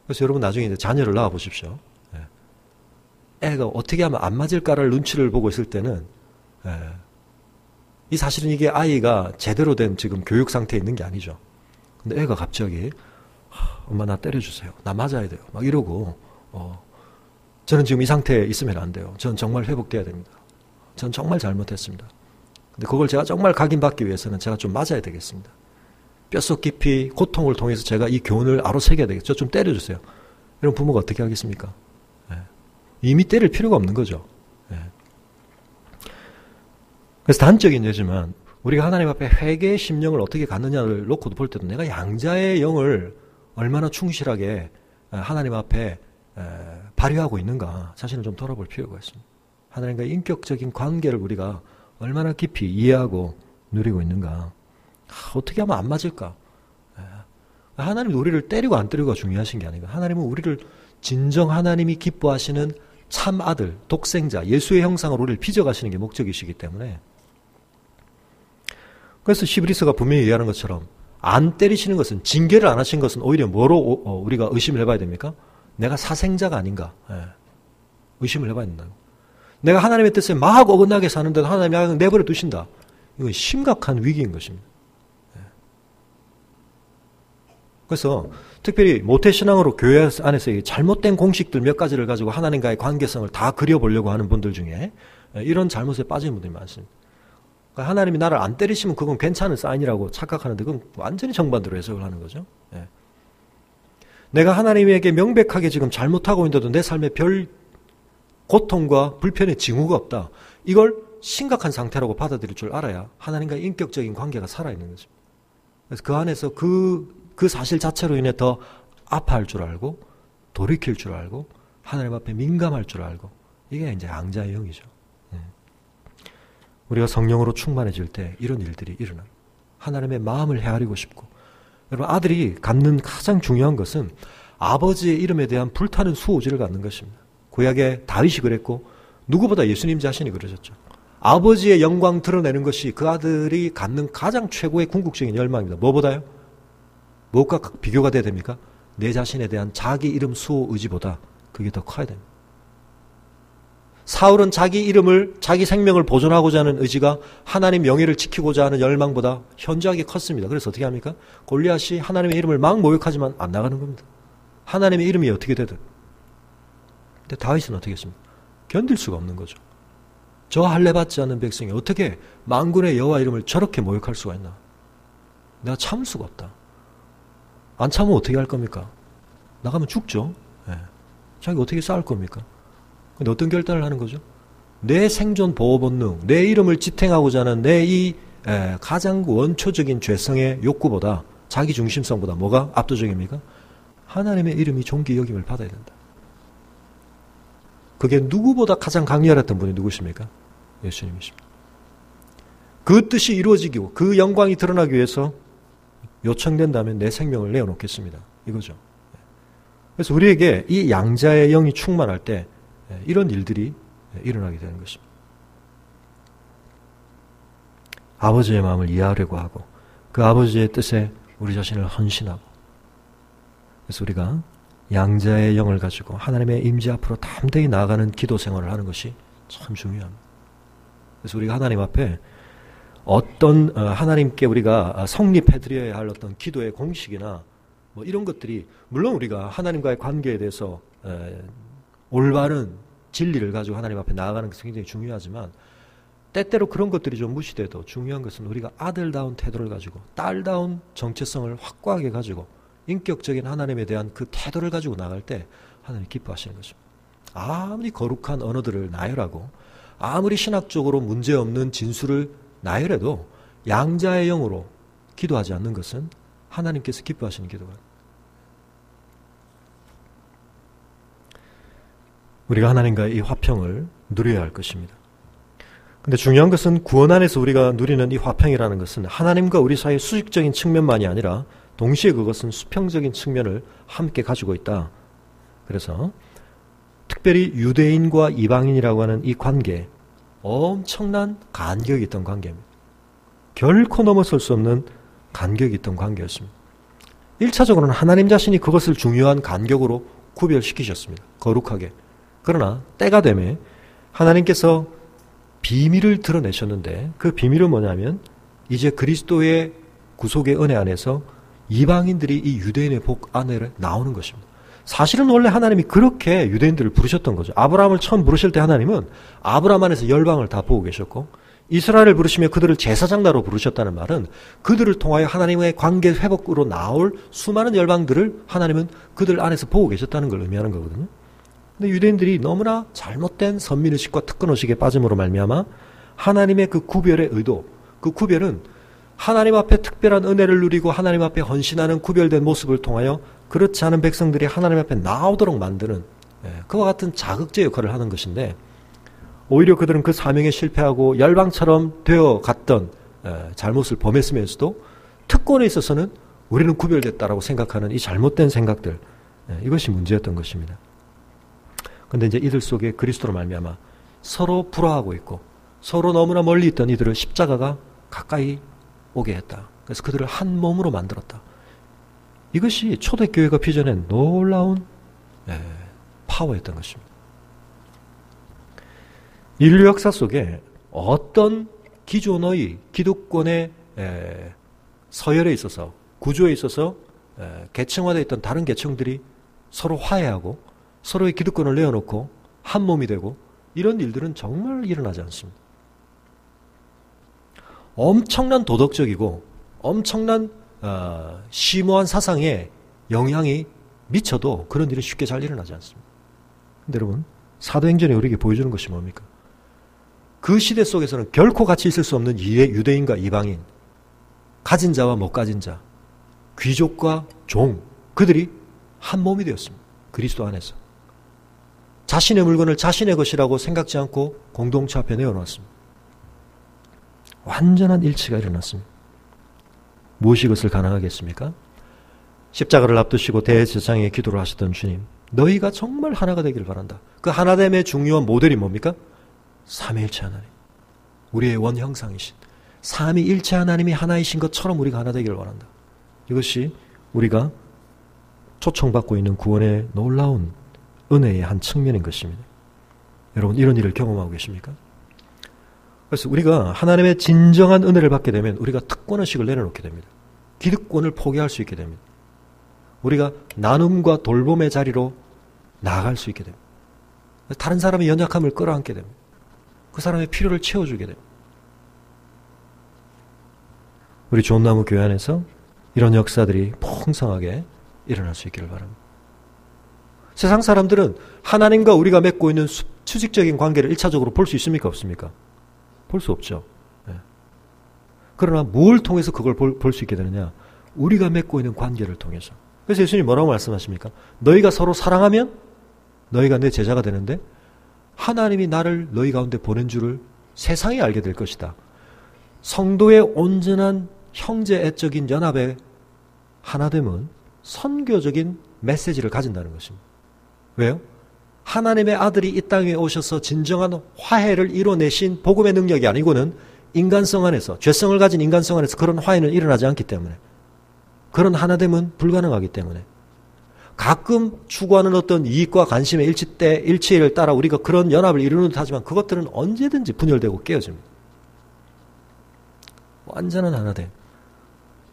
그래서 여러분 나중에 이제 자녀를 낳아 보십시오. 애가 어떻게 하면 안 맞을까를 눈치를 보고 있을 때는 이 사실은 이게 아이가 제대로 된 지금 교육 상태에 있는 게 아니죠. 근데 애가 갑자기 엄마 나 때려주세요. 나 맞아야 돼요. 막 이러고 저는 지금 이 상태에 있으면 안 돼요. 저는 정말 회복돼야 됩니다. 저는 정말 잘못했습니다. 근데 그걸 제가 정말 각인받기 위해서는 제가 좀 맞아야 되겠습니다. 뼛속 깊이 고통을 통해서 제가 이 교훈을 아로새겨야 되겠죠. 좀 때려주세요. 이런 부모가 어떻게 하겠습니까? 이미 때릴 필요가 없는 거죠. 그래서 단적인 예지만 우리가 하나님 앞에 회개의 심령을 어떻게 갖느냐를 놓고도 볼 때도 내가 양자의 영을 얼마나 충실하게 하나님 앞에 발휘하고 있는가 자신을 좀 돌아볼 필요가 있습니다. 하나님과의 인격적인 관계를 우리가 얼마나 깊이 이해하고 누리고 있는가. 어떻게 하면 안 맞을까? 하나님은 우리를 때리고 안 때리고가 중요하신 게 아니고 하나님은 우리를 진정 하나님이 기뻐하시는 참 아들, 독생자, 예수의 형상으로 우리를 빚어가시는 게 목적이시기 때문에 그래서 시브리스가 분명히 얘기하는 것처럼 안 때리시는 것은 징계를 안 하신 것은 오히려 뭐로 우리가 의심을 해봐야 됩니까? 내가 사생자가 아닌가 의심을 해봐야 된다고. 내가 하나님의 뜻에 막 어긋나게 사는데도 하나님이 그냥 내버려 두신다. 이건 심각한 위기인 것입니다. 그래서 특별히 모태신앙으로 교회 안에서 잘못된 공식들 몇 가지를 가지고 하나님과의 관계성을 다 그려보려고 하는 분들 중에 이런 잘못에 빠지는 분들이 많습니다. 그러니까 하나님이 나를 안 때리시면 그건 괜찮은 사인이라고 착각하는데 그건 완전히 정반대로 해석을 하는 거죠. 내가 하나님에게 명백하게 지금 잘못하고 있는데도 내 삶에 별 고통과 불편의 징후가 없다. 이걸 심각한 상태라고 받아들일 줄 알아야 하나님과의 인격적인 관계가 살아있는 거죠. 그래서 그 안에서 그 사실 자체로 인해 더 아파할 줄 알고 돌이킬 줄 알고 하나님 앞에 민감할 줄 알고 이게 이제 양자의 영이죠. 우리가 성령으로 충만해질 때 이런 일들이 일어나요. 하나님의 마음을 헤아리고 싶고 여러분 아들이 갖는 가장 중요한 것은 아버지의 이름에 대한 불타는 수호지를 갖는 것입니다. 구약의 다윗이 그랬고 누구보다 예수님 자신이 그러셨죠. 아버지의 영광 드러내는 것이 그 아들이 갖는 가장 최고의 궁극적인 열망입니다. 뭐보다요? 무엇과 비교가 돼야 됩니까? 내 자신에 대한 자기 이름 수호 의지보다 그게 더 커야 됩니다. 사울은 자기 이름을 자기 생명을 보존하고자 하는 의지가 하나님 명예를 지키고자 하는 열망보다 현저하게 컸습니다. 그래서 어떻게 합니까? 골리앗이 하나님의 이름을 막 모욕하지만 안 나가는 겁니다. 하나님의 이름이 어떻게 되든. 근데 다윗은 어떻게 했습니까? 견딜 수가 없는 거죠. 저 할례 받지 않는 백성이 어떻게 만군의 여호와 이름을 저렇게 모욕할 수가 있나? 내가 참을 수가 없다. 안 참으면 어떻게 할 겁니까? 나가면 죽죠. 자기 어떻게 싸울 겁니까? 근데 어떤 결단을 하는 거죠? 내 생존 보호 본능, 내 이름을 지탱하고자 하는 내 이 가장 원초적인 죄성의 욕구보다 자기 중심성보다 뭐가 압도적입니까? 하나님의 이름이 존귀 여김을 받아야 된다. 그게 누구보다 가장 강렬했던 분이 누구십니까? 예수님이십니다. 그 뜻이 이루어지고 그 영광이 드러나기 위해서 요청된다면 내 생명을 내어놓겠습니다. 이거죠. 그래서 우리에게 이 양자의 영이 충만할 때 이런 일들이 일어나게 되는 것입니다. 아버지의 마음을 이해하려고 하고 그 아버지의 뜻에 우리 자신을 헌신하고 그래서 우리가 양자의 영을 가지고 하나님의 임재 앞으로 담대히 나아가는 기도 생활을 하는 것이 참 중요합니다. 그래서 우리가 하나님 앞에 어떤 하나님께 우리가 성립해드려야 할 어떤 기도의 공식이나 뭐 이런 것들이 물론 우리가 하나님과의 관계에 대해서 올바른 진리를 가지고 하나님 앞에 나아가는 것이 굉장히 중요하지만 때때로 그런 것들이 좀 무시돼도 중요한 것은 우리가 아들다운 태도를 가지고 딸다운 정체성을 확고하게 가지고 인격적인 하나님에 대한 그 태도를 가지고 나갈 때 하나님이 기뻐하시는 것입니다. 아무리 거룩한 언어들을 나열하고 아무리 신학적으로 문제없는 진술을 나열해도 양자의 영으로 기도하지 않는 것은 하나님께서 기뻐하시는 기도가 우리가 하나님과의 이 화평을 누려야 할 것입니다. 근데 중요한 것은 구원 안에서 우리가 누리는 이 화평이라는 것은 하나님과 우리 사이의 수직적인 측면만이 아니라 동시에 그것은 수평적인 측면을 함께 가지고 있다. 그래서 특별히 유대인과 이방인이라고 하는 이 관계 엄청난 간격이 있던 관계입니다. 결코 넘어설 수 없는 간격이 있던 관계였습니다. 1차적으로는 하나님 자신이 그것을 중요한 간격으로 구별시키셨습니다. 거룩하게. 그러나 때가 되면 하나님께서 비밀을 드러내셨는데 그 비밀은 뭐냐면 이제 그리스도의 구속의 은혜 안에서 이방인들이 이 유대인의 복 안에 나오는 것입니다. 사실은 원래 하나님이 그렇게 유대인들을 부르셨던 거죠. 아브라함을 처음 부르실 때 하나님은 아브라함 안에서 열방을 다 보고 계셨고 이스라엘을 부르시며 그들을 제사장나로 부르셨다는 말은 그들을 통하여 하나님의 관계 회복으로 나올 수많은 열방들을 하나님은 그들 안에서 보고 계셨다는 걸 의미하는 거거든요. 근데 유대인들이 너무나 잘못된 선민의식과 특권의식에 빠짐으로 말미암아 하나님의 그 구별의 의도, 그 구별은 하나님 앞에 특별한 은혜를 누리고 하나님 앞에 헌신하는 구별된 모습을 통하여 그렇지 않은 백성들이 하나님 앞에 나오도록 만드는 그와 같은 자극제 역할을 하는 것인데 오히려 그들은 그 사명에 실패하고 열방처럼 되어 갔던 잘못을 범했으면서도 특권에 있어서는 우리는 구별됐다라고 생각하는 이 잘못된 생각들, 이것이 문제였던 것입니다. 그런데 이제 이들 속에 그리스도로 말미암아 서로 불화하고 있고 서로 너무나 멀리 있던 이들을 십자가가 가까이 오게 했다. 그래서 그들을 한 몸으로 만들었다. 이것이 초대교회가 빚어낸 놀라운 파워였던 것입니다. 인류 역사 속에 어떤 기존의 기득권의 서열에 있어서 구조에 있어서 계층화되어 있던 다른 계층들이 서로 화해하고 서로의 기득권을 내어놓고 한 몸이 되고 이런 일들은 정말 일어나지 않습니다. 엄청난 도덕적이고 엄청난 심오한 사상에 영향이 미쳐도 그런 일이 쉽게 잘 일어나지 않습니다. 근데 여러분 사도행전이 우리에게 보여주는 것이 뭡니까? 그 시대 속에서는 결코 같이 있을 수 없는 유대인과 이방인, 가진 자와 못 가진 자, 귀족과 종, 그들이 한 몸이 되었습니다. 그리스도 안에서. 자신의 물건을 자신의 것이라고 생각지 않고 공동체 앞에 내어놓았습니다. 완전한 일치가 일어났습니다. 무엇이 그것을 가능하게 했습니까? 십자가를 앞두시고 대제사장의 기도를 하셨던 주님, 너희가 정말 하나가 되기를 바란다. 그 하나됨의 중요한 모델이 뭡니까? 삼위일체 하나님, 우리의 원형상이신 삼위일체 하나님이 하나이신 것처럼 우리가 하나 되기를 바란다. 이것이 우리가 초청받고 있는 구원의 놀라운 은혜의 한 측면인 것입니다. 여러분 이런 일을 경험하고 계십니까? 그래서 우리가 하나님의 진정한 은혜를 받게 되면 우리가 특권의식을 내려놓게 됩니다. 기득권을 포기할 수 있게 됩니다. 우리가 나눔과 돌봄의 자리로 나아갈 수 있게 됩니다. 다른 사람의 연약함을 끌어안게 됩니다. 그 사람의 필요를 채워주게 됩니다. 우리 좋은나무 교회 안에서 이런 역사들이 풍성하게 일어날 수 있기를 바랍니다. 세상 사람들은 하나님과 우리가 맺고 있는 수직적인 관계를 1차적으로 볼 수 있습니까? 없습니까? 볼 수 없죠. 그러나 뭘 통해서 그걸 볼 수 있게 되느냐? 우리가 맺고 있는 관계를 통해서. 그래서 예수님이 뭐라고 말씀하십니까? 너희가 서로 사랑하면 너희가 내 제자가 되는데 하나님이 나를 너희 가운데 보낸 줄을 세상이 알게 될 것이다. 성도의 온전한 형제애적인 연합의 하나됨은 선교적인 메시지를 가진다는 것입니다. 왜요? 하나님의 아들이 이 땅에 오셔서 진정한 화해를 이뤄내신 복음의 능력이 아니고는 인간성 안에서, 죄성을 가진 인간성 안에서 그런 화해는 일어나지 않기 때문에, 그런 하나됨은 불가능하기 때문에, 가끔 추구하는 어떤 이익과 관심의 일치를 따라 우리가 그런 연합을 이루는 듯 하지만 그것들은 언제든지 분열되고 깨어집니다. 완전한 하나됨.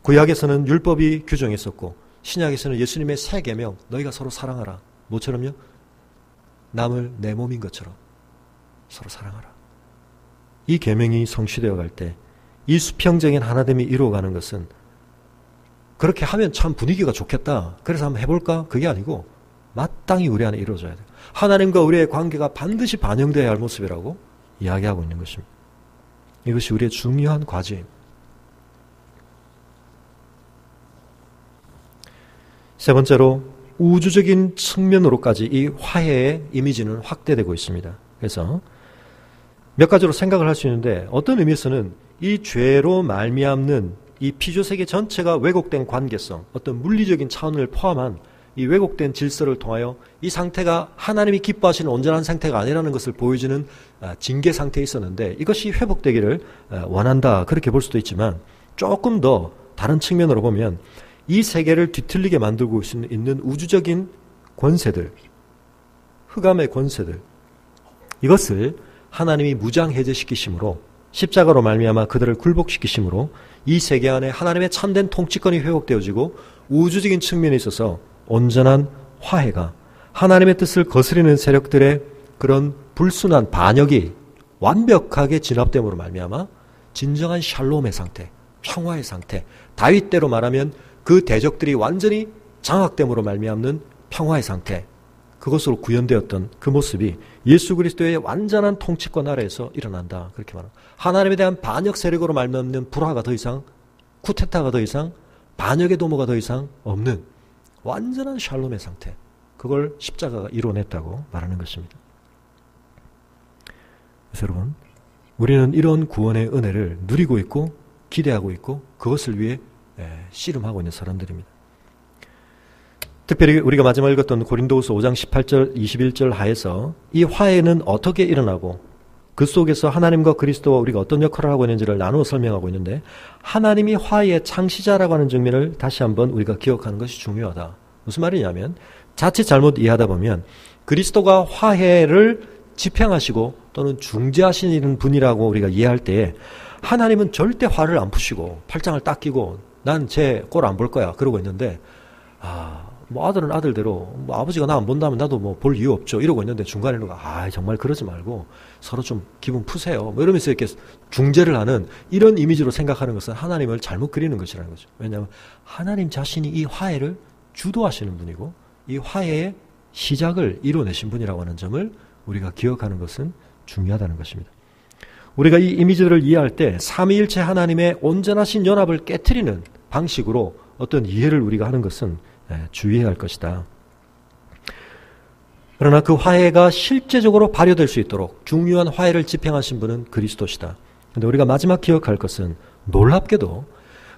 구약에서는 율법이 규정했었고 신약에서는 예수님의 새 계명, 너희가 서로 사랑하라. 뭐처럼요? 남을 내 몸인 것처럼 서로 사랑하라. 이 계명이 성취되어 갈 때 이 수평적인 하나됨이 이루어가는 것은 그렇게 하면 참 분위기가 좋겠다, 그래서 한번 해볼까? 그게 아니고 마땅히 우리 안에 이루어져야 돼요. 하나님과 우리의 관계가 반드시 반영되어야 할 모습이라고 이야기하고 있는 것입니다. 이것이 우리의 중요한 과제입니다. 세 번째로 우주적인 측면으로까지 이 화해의 이미지는 확대되고 있습니다. 그래서 몇 가지로 생각을 할 수 있는데, 어떤 의미에서는 이 죄로 말미암는 이 피조세계 전체가 왜곡된 관계성, 어떤 물리적인 차원을 포함한 이 왜곡된 질서를 통하여 이 상태가 하나님이 기뻐하시는 온전한 상태가 아니라는 것을 보여주는 징계 상태에 있었는데 이것이 회복되기를 원한다. 그렇게 볼 수도 있지만 조금 더 다른 측면으로 보면 이 세계를 뒤틀리게 만들고 있는 우주적인 권세들, 흑암의 권세들, 이것을 하나님이 무장해제시키심으로 십자가로 말미암아 그들을 굴복시키심으로 이 세계 안에 하나님의 참된 통치권이 회복되어지고 우주적인 측면에 있어서 온전한 화해가 하나님의 뜻을 거스리는 세력들의 그런 불순한 반역이 완벽하게 진압됨으로 말미암아 진정한 샬롬의 상태, 평화의 상태, 다윗대로 말하면 그 대적들이 완전히 장악됨으로 말미암는 평화의 상태, 그것으로 구현되었던 그 모습이 예수 그리스도의 완전한 통치권 아래에서 일어난다. 그렇게 말합니다. 하나님에 대한 반역 세력으로 말미암는 불화가 더 이상, 쿠데타가 더 이상, 반역의 도모가 더 이상 없는 완전한 샬롬의 상태, 그걸 십자가가 이뤄냈다고 말하는 것입니다. 그래서 여러분, 우리는 이런 구원의 은혜를 누리고 있고 기대하고 있고 그것을 위해 씨름하고 있는 사람들입니다. 특별히 우리가 마지막에 읽었던 고린도후서 5장 18절 21절 하에서 이 화해는 어떻게 일어나고 그 속에서 하나님과 그리스도와 우리가 어떤 역할을 하고 있는지를 나누어 설명하고 있는데, 하나님이 화해의 창시자라고 하는 측면을 다시 한번 우리가 기억하는 것이 중요하다. 무슨 말이냐면 자칫 잘못 이해하다 보면 그리스도가 화해를 집행하시고 또는 중재하시는 분이라고 우리가 이해할 때 하나님은 절대 화를 안 푸시고 팔짱을 딱 끼고 난 쟤 꼴 안 볼 거야 그러고 있는데, 뭐 아들은 아들대로 뭐 아버지가 나 안 본다면 나도 뭐 볼 이유 없죠 이러고 있는데 중간에 누가 정말 그러지 말고 서로 좀 기분 푸세요 뭐 이러면서 이렇게 중재를 하는 이런 이미지로 생각하는 것은 하나님을 잘못 그리는 것이라는 거죠. 왜냐하면 하나님 자신이 이 화해를 주도하시는 분이고 이 화해의 시작을 이뤄내신 분이라고 하는 점을 우리가 기억하는 것은 중요하다는 것입니다. 우리가 이 이미지들을 이해할 때 삼위일체 하나님의 온전하신 연합을 깨트리는 방식으로 어떤 이해를 우리가 하는 것은 주의해야 할 것이다. 그러나 그 화해가 실제적으로 발효될 수 있도록 중요한 화해를 집행하신 분은 그리스도시다. 그런데 우리가 마지막 기억할 것은 놀랍게도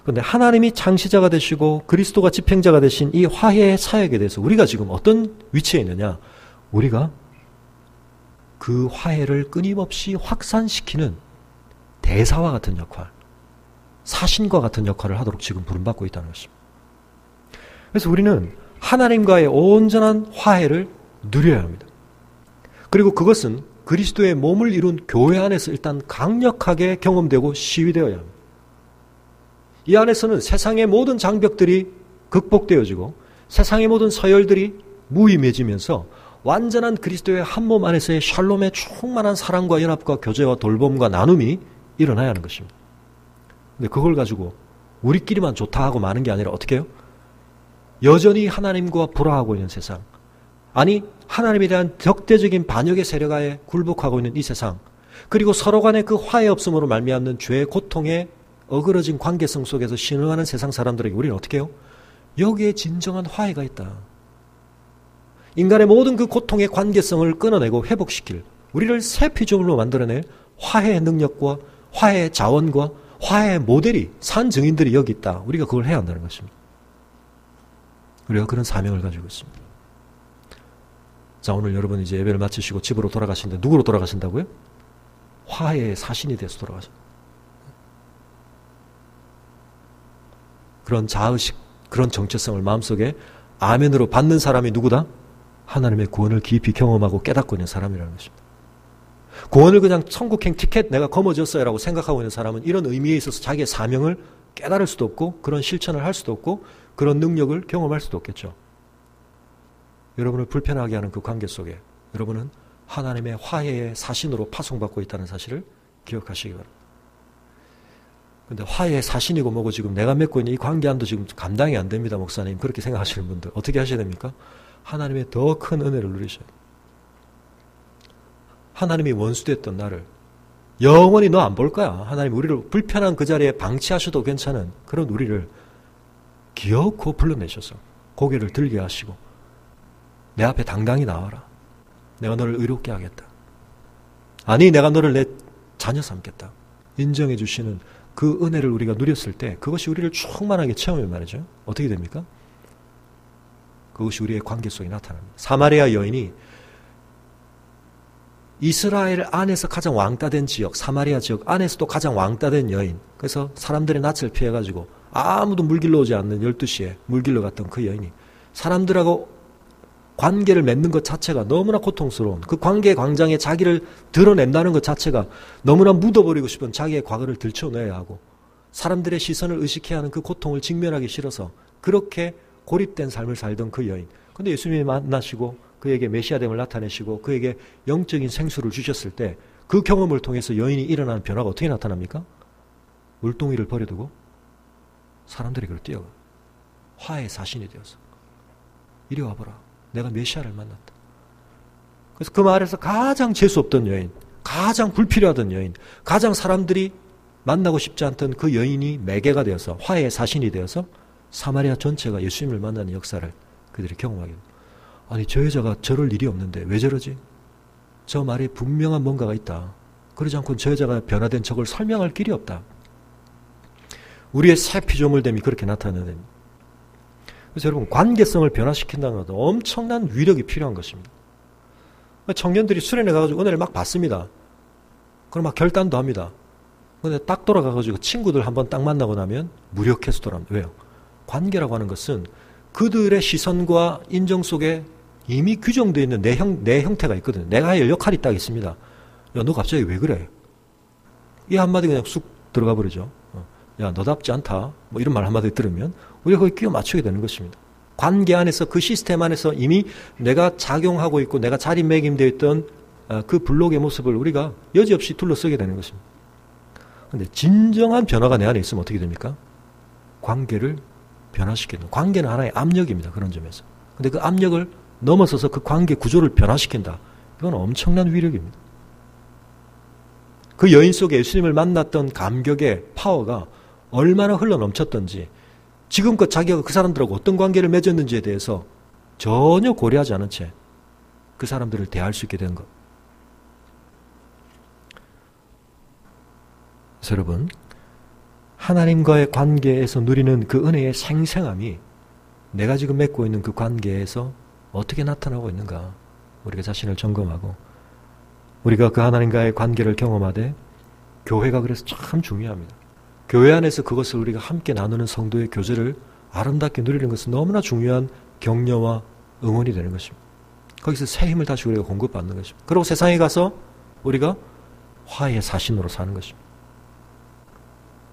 그런데 하나님이 창시자가 되시고 그리스도가 집행자가 되신 이 화해의 사역에 대해서 우리가 지금 어떤 위치에 있느냐, 우리가 그 화해를 끊임없이 확산시키는 대사와 같은 역할, 사신과 같은 역할을 하도록 지금 부름받고 있다는 것입니다. 그래서 우리는 하나님과의 온전한 화해를 누려야 합니다. 그리고 그것은 그리스도의 몸을 이룬 교회 안에서 일단 강력하게 경험되고 시위되어야 합니다. 이 안에서는 세상의 모든 장벽들이 극복되어지고 세상의 모든 서열들이 무의미해지면서 완전한 그리스도의 한 몸 안에서의 샬롬의 충만한 사랑과 연합과 교제와 돌봄과 나눔이 일어나야 하는 것입니다. 근데 그걸 가지고 우리끼리만 좋다 하고 마는 게 아니라 어떻게 해요? 여전히 하나님과 불화하고 있는 세상, 아니 하나님에 대한 적대적인 반역의 세력하에 굴복하고 있는 이 세상, 그리고 서로 간의 그 화해 없음으로 말미암는 죄의 고통에 어그러진 관계성 속에서 신음하는 세상 사람들에게 우리는 어떻게 해요? 여기에 진정한 화해가 있다. 인간의 모든 그 고통의 관계성을 끊어내고 회복시킬, 우리를 새 피조물로 만들어낼 화해의 능력과 화해의 자원과 화해의 모델이, 산 증인들이 여기 있다. 우리가 그걸 해야 한다는 것입니다. 우리가 그런 사명을 가지고 있습니다. 자, 오늘 여러분 이제 예배를 마치시고 집으로 돌아가시는데 누구로 돌아가신다고요? 화해의 사신이 돼서 돌아가신다. 그런 자의식, 그런 정체성을 마음속에 아멘으로 받는 사람이 누구다? 하나님의 구원을 깊이 경험하고 깨닫고 있는 사람이라는 것입니다. 구원을 그냥 천국행 티켓 내가 거머쥐었어요 라고 생각하고 있는 사람은 이런 의미에 있어서 자기의 사명을 깨달을 수도 없고 그런 실천을 할 수도 없고 그런 능력을 경험할 수도 없겠죠. 여러분을 불편하게 하는 그 관계 속에 여러분은 하나님의 화해의 사신으로 파송받고 있다는 사실을 기억하시기 바랍니다. 그런데 화해의 사신이고 뭐고 지금 내가 맺고 있는 이 관계 안도 지금 감당이 안 됩니다, 목사님. 그렇게 생각하시는 분들 어떻게 하셔야 됩니까? 하나님의 더 큰 은혜를 누리셔야 돼요. 하나님이 원수됐던 나를 영원히 너 안 볼 거야. 하나님 우리를 불편한 그 자리에 방치하셔도 괜찮은 그런 우리를 기어코 불러내셔서 고개를 들게 하시고 내 앞에 당당히 나와라. 내가 너를 의롭게 하겠다. 아니 내가 너를 내 자녀 삼겠다. 인정해 주시는 그 은혜를 우리가 누렸을 때 그것이 우리를 충만하게 채우면 말이죠. 어떻게 됩니까? 그것이 우리의 관계 속에 나타납니다. 사마리아 여인이 이스라엘 안에서 가장 왕따된 지역, 사마리아 지역 안에서도 가장 왕따된 여인. 그래서 사람들의 낯을 피해가지고 아무도 물길로 오지 않는 12시에 물길로 갔던 그 여인이 사람들하고 관계를 맺는 것 자체가 너무나 고통스러운, 그 관계 광장에 자기를 드러낸다는 것 자체가 너무나 묻어버리고 싶은 자기의 과거를 들춰내야 하고 사람들의 시선을 의식해야 하는 그 고통을 직면하기 싫어서 그렇게 고립된 삶을 살던 그 여인. 근데 예수님이 만나시고 그에게 메시아됨을 나타내시고 그에게 영적인 생수를 주셨을 때 그 경험을 통해서 여인이 일어나는 변화가 어떻게 나타납니까? 물동이를 버려두고 사람들이 그걸 뛰어가. 화해의 사신이 되어서 이리 와보라. 내가 메시아를 만났다. 그래서 그 마을에서 가장 재수 없던 여인, 가장 불필요하던 여인, 가장 사람들이 만나고 싶지 않던 그 여인이 매개가 되어서 화해의 사신이 되어서 사마리아 전체가 예수님을 만나는 역사를 그들이 경험하게 됩니다. 아니 저 여자가 저럴 일이 없는데 왜 저러지? 저 말에 분명한 뭔가가 있다. 그러지 않고는 저 여자가 변화된 적을 설명할 길이 없다. 우리의 새 피조물됨이 그렇게 나타나는 됩니다. 그래서 여러분 관계성을 변화시킨다는 것도 엄청난 위력이 필요한 것입니다. 청년들이 수련회 가가지고 은혜를 막 받습니다. 그럼 막 결단도 합니다. 근데 딱 돌아가가지고 친구들 한번 딱 만나고 나면 무력해서 돌아옵니다. 왜요? 관계라고 하는 것은 그들의 시선과 인정 속에 이미 규정되어 있는 내 형태가 있거든요. 내가 할 역할이 딱 있습니다. 야, 너 갑자기 왜 그래? 이 한마디 그냥 쑥 들어가 버리죠. 야, 너답지 않다. 뭐 이런 말 한마디 들으면 우리가 거기 끼워 맞추게 되는 것입니다. 관계 안에서 그 시스템 안에서 이미 내가 작용하고 있고 내가 자리매김되어 있던 그 블록의 모습을 우리가 여지없이 둘러쓰게 되는 것입니다. 그런데 진정한 변화가 내 안에 있으면 어떻게 됩니까? 관계를 변화시키는, 관계는 하나의 압력입니다. 그런 점에서. 근데 그 압력을 넘어서서 그 관계 구조를 변화시킨다. 이건 엄청난 위력입니다. 그 여인 속에 예수님을 만났던 감격의 파워가 얼마나 흘러넘쳤던지, 지금껏 자기가 그 사람들하고 어떤 관계를 맺었는지에 대해서 전혀 고려하지 않은 채 그 사람들을 대할 수 있게 된 것. 그래서 여러분, 하나님과의 관계에서 누리는 그 은혜의 생생함이 내가 지금 맺고 있는 그 관계에서 어떻게 나타나고 있는가, 우리가 자신을 점검하고 우리가 그 하나님과의 관계를 경험하되, 교회가 그래서 참 중요합니다. 교회 안에서 그것을 우리가 함께 나누는 성도의 교제를 아름답게 누리는 것은 너무나 중요한 격려와 응원이 되는 것입니다. 거기서 새 힘을 다시 우리가 공급받는 것입니다. 그리고 세상에 가서 우리가 화해의 사신으로 사는 것입니다.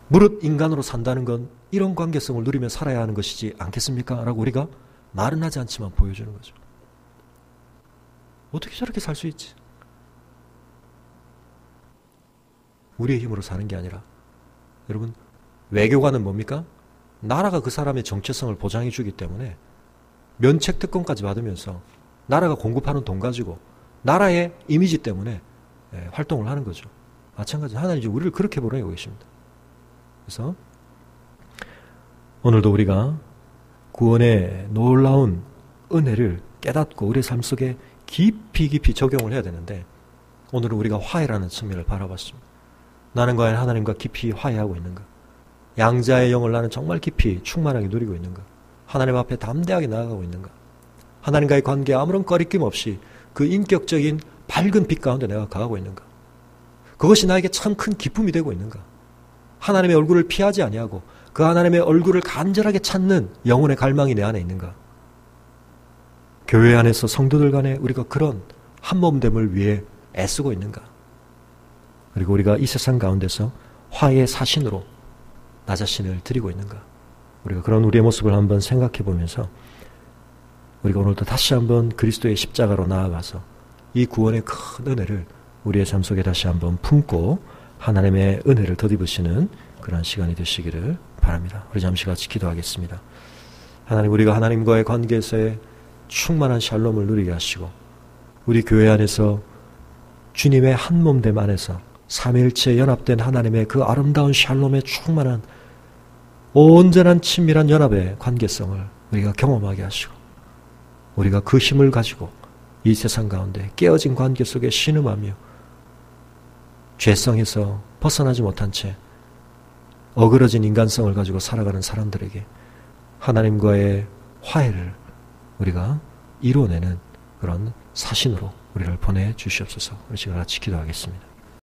무릇 인간으로 산다는 건 이런 관계성을 누리며 살아야 하는 것이지 않겠습니까? 라고 우리가 말은 하지 않지만 보여주는 거죠. 어떻게 저렇게 살 수 있지? 우리의 힘으로 사는 게 아니라, 여러분, 외교관은 뭡니까? 나라가 그 사람의 정체성을 보장해 주기 때문에 면책 특권까지 받으면서 나라가 공급하는 돈 가지고 나라의 이미지 때문에 활동을 하는 거죠. 마찬가지로 하나님이 우리를 그렇게 보내고 계십니다. 그래서 오늘도 우리가 구원의 놀라운 은혜를 깨닫고 우리의 삶 속에 깊이 적용을 해야 되는데, 오늘은 우리가 화해라는 측면을 바라봤습니다. 나는 과연 하나님과 깊이 화해하고 있는가? 양자의 영을 나는 정말 깊이 충만하게 누리고 있는가? 하나님 앞에 담대하게 나아가고 있는가? 하나님과의 관계에 아무런 꺼리낌 없이 그 인격적인 밝은 빛 가운데 내가 가고 있는가? 그것이 나에게 참 큰 기쁨이 되고 있는가? 하나님의 얼굴을 피하지 아니하고 그 하나님의 얼굴을 간절하게 찾는 영혼의 갈망이 내 안에 있는가? 교회 안에서 성도들 간에 우리가 그런 한몸됨을 위해 애쓰고 있는가? 그리고 우리가 이 세상 가운데서 화해의 사신으로 나 자신을 드리고 있는가? 우리가 그런 우리의 모습을 한번 생각해 보면서 우리가 오늘도 다시 한번 그리스도의 십자가로 나아가서 이 구원의 큰 은혜를 우리의 삶 속에 다시 한번 품고 하나님의 은혜를 덧입으시는 그런 시간이 되시기를 바랍니다. 우리 잠시 같이 기도하겠습니다. 하나님, 우리가 하나님과의 관계에서의 충만한 샬롬을 누리게 하시고 우리 교회 안에서 주님의 한 몸됨 안에서 삼위일체에 연합된 하나님의 그 아름다운 샬롬의 충만한 온전한 친밀한 연합의 관계성을 우리가 경험하게 하시고 우리가 그 힘을 가지고 이 세상 가운데 깨어진 관계 속에 신음하며 죄성에서 벗어나지 못한 채 어그러진 인간성을 가지고 살아가는 사람들에게 하나님과의 화해를 우리가 이뤄내는 그런 사신으로 우리를 보내주시옵소서. 우리 지금 같이 기도하겠습니다.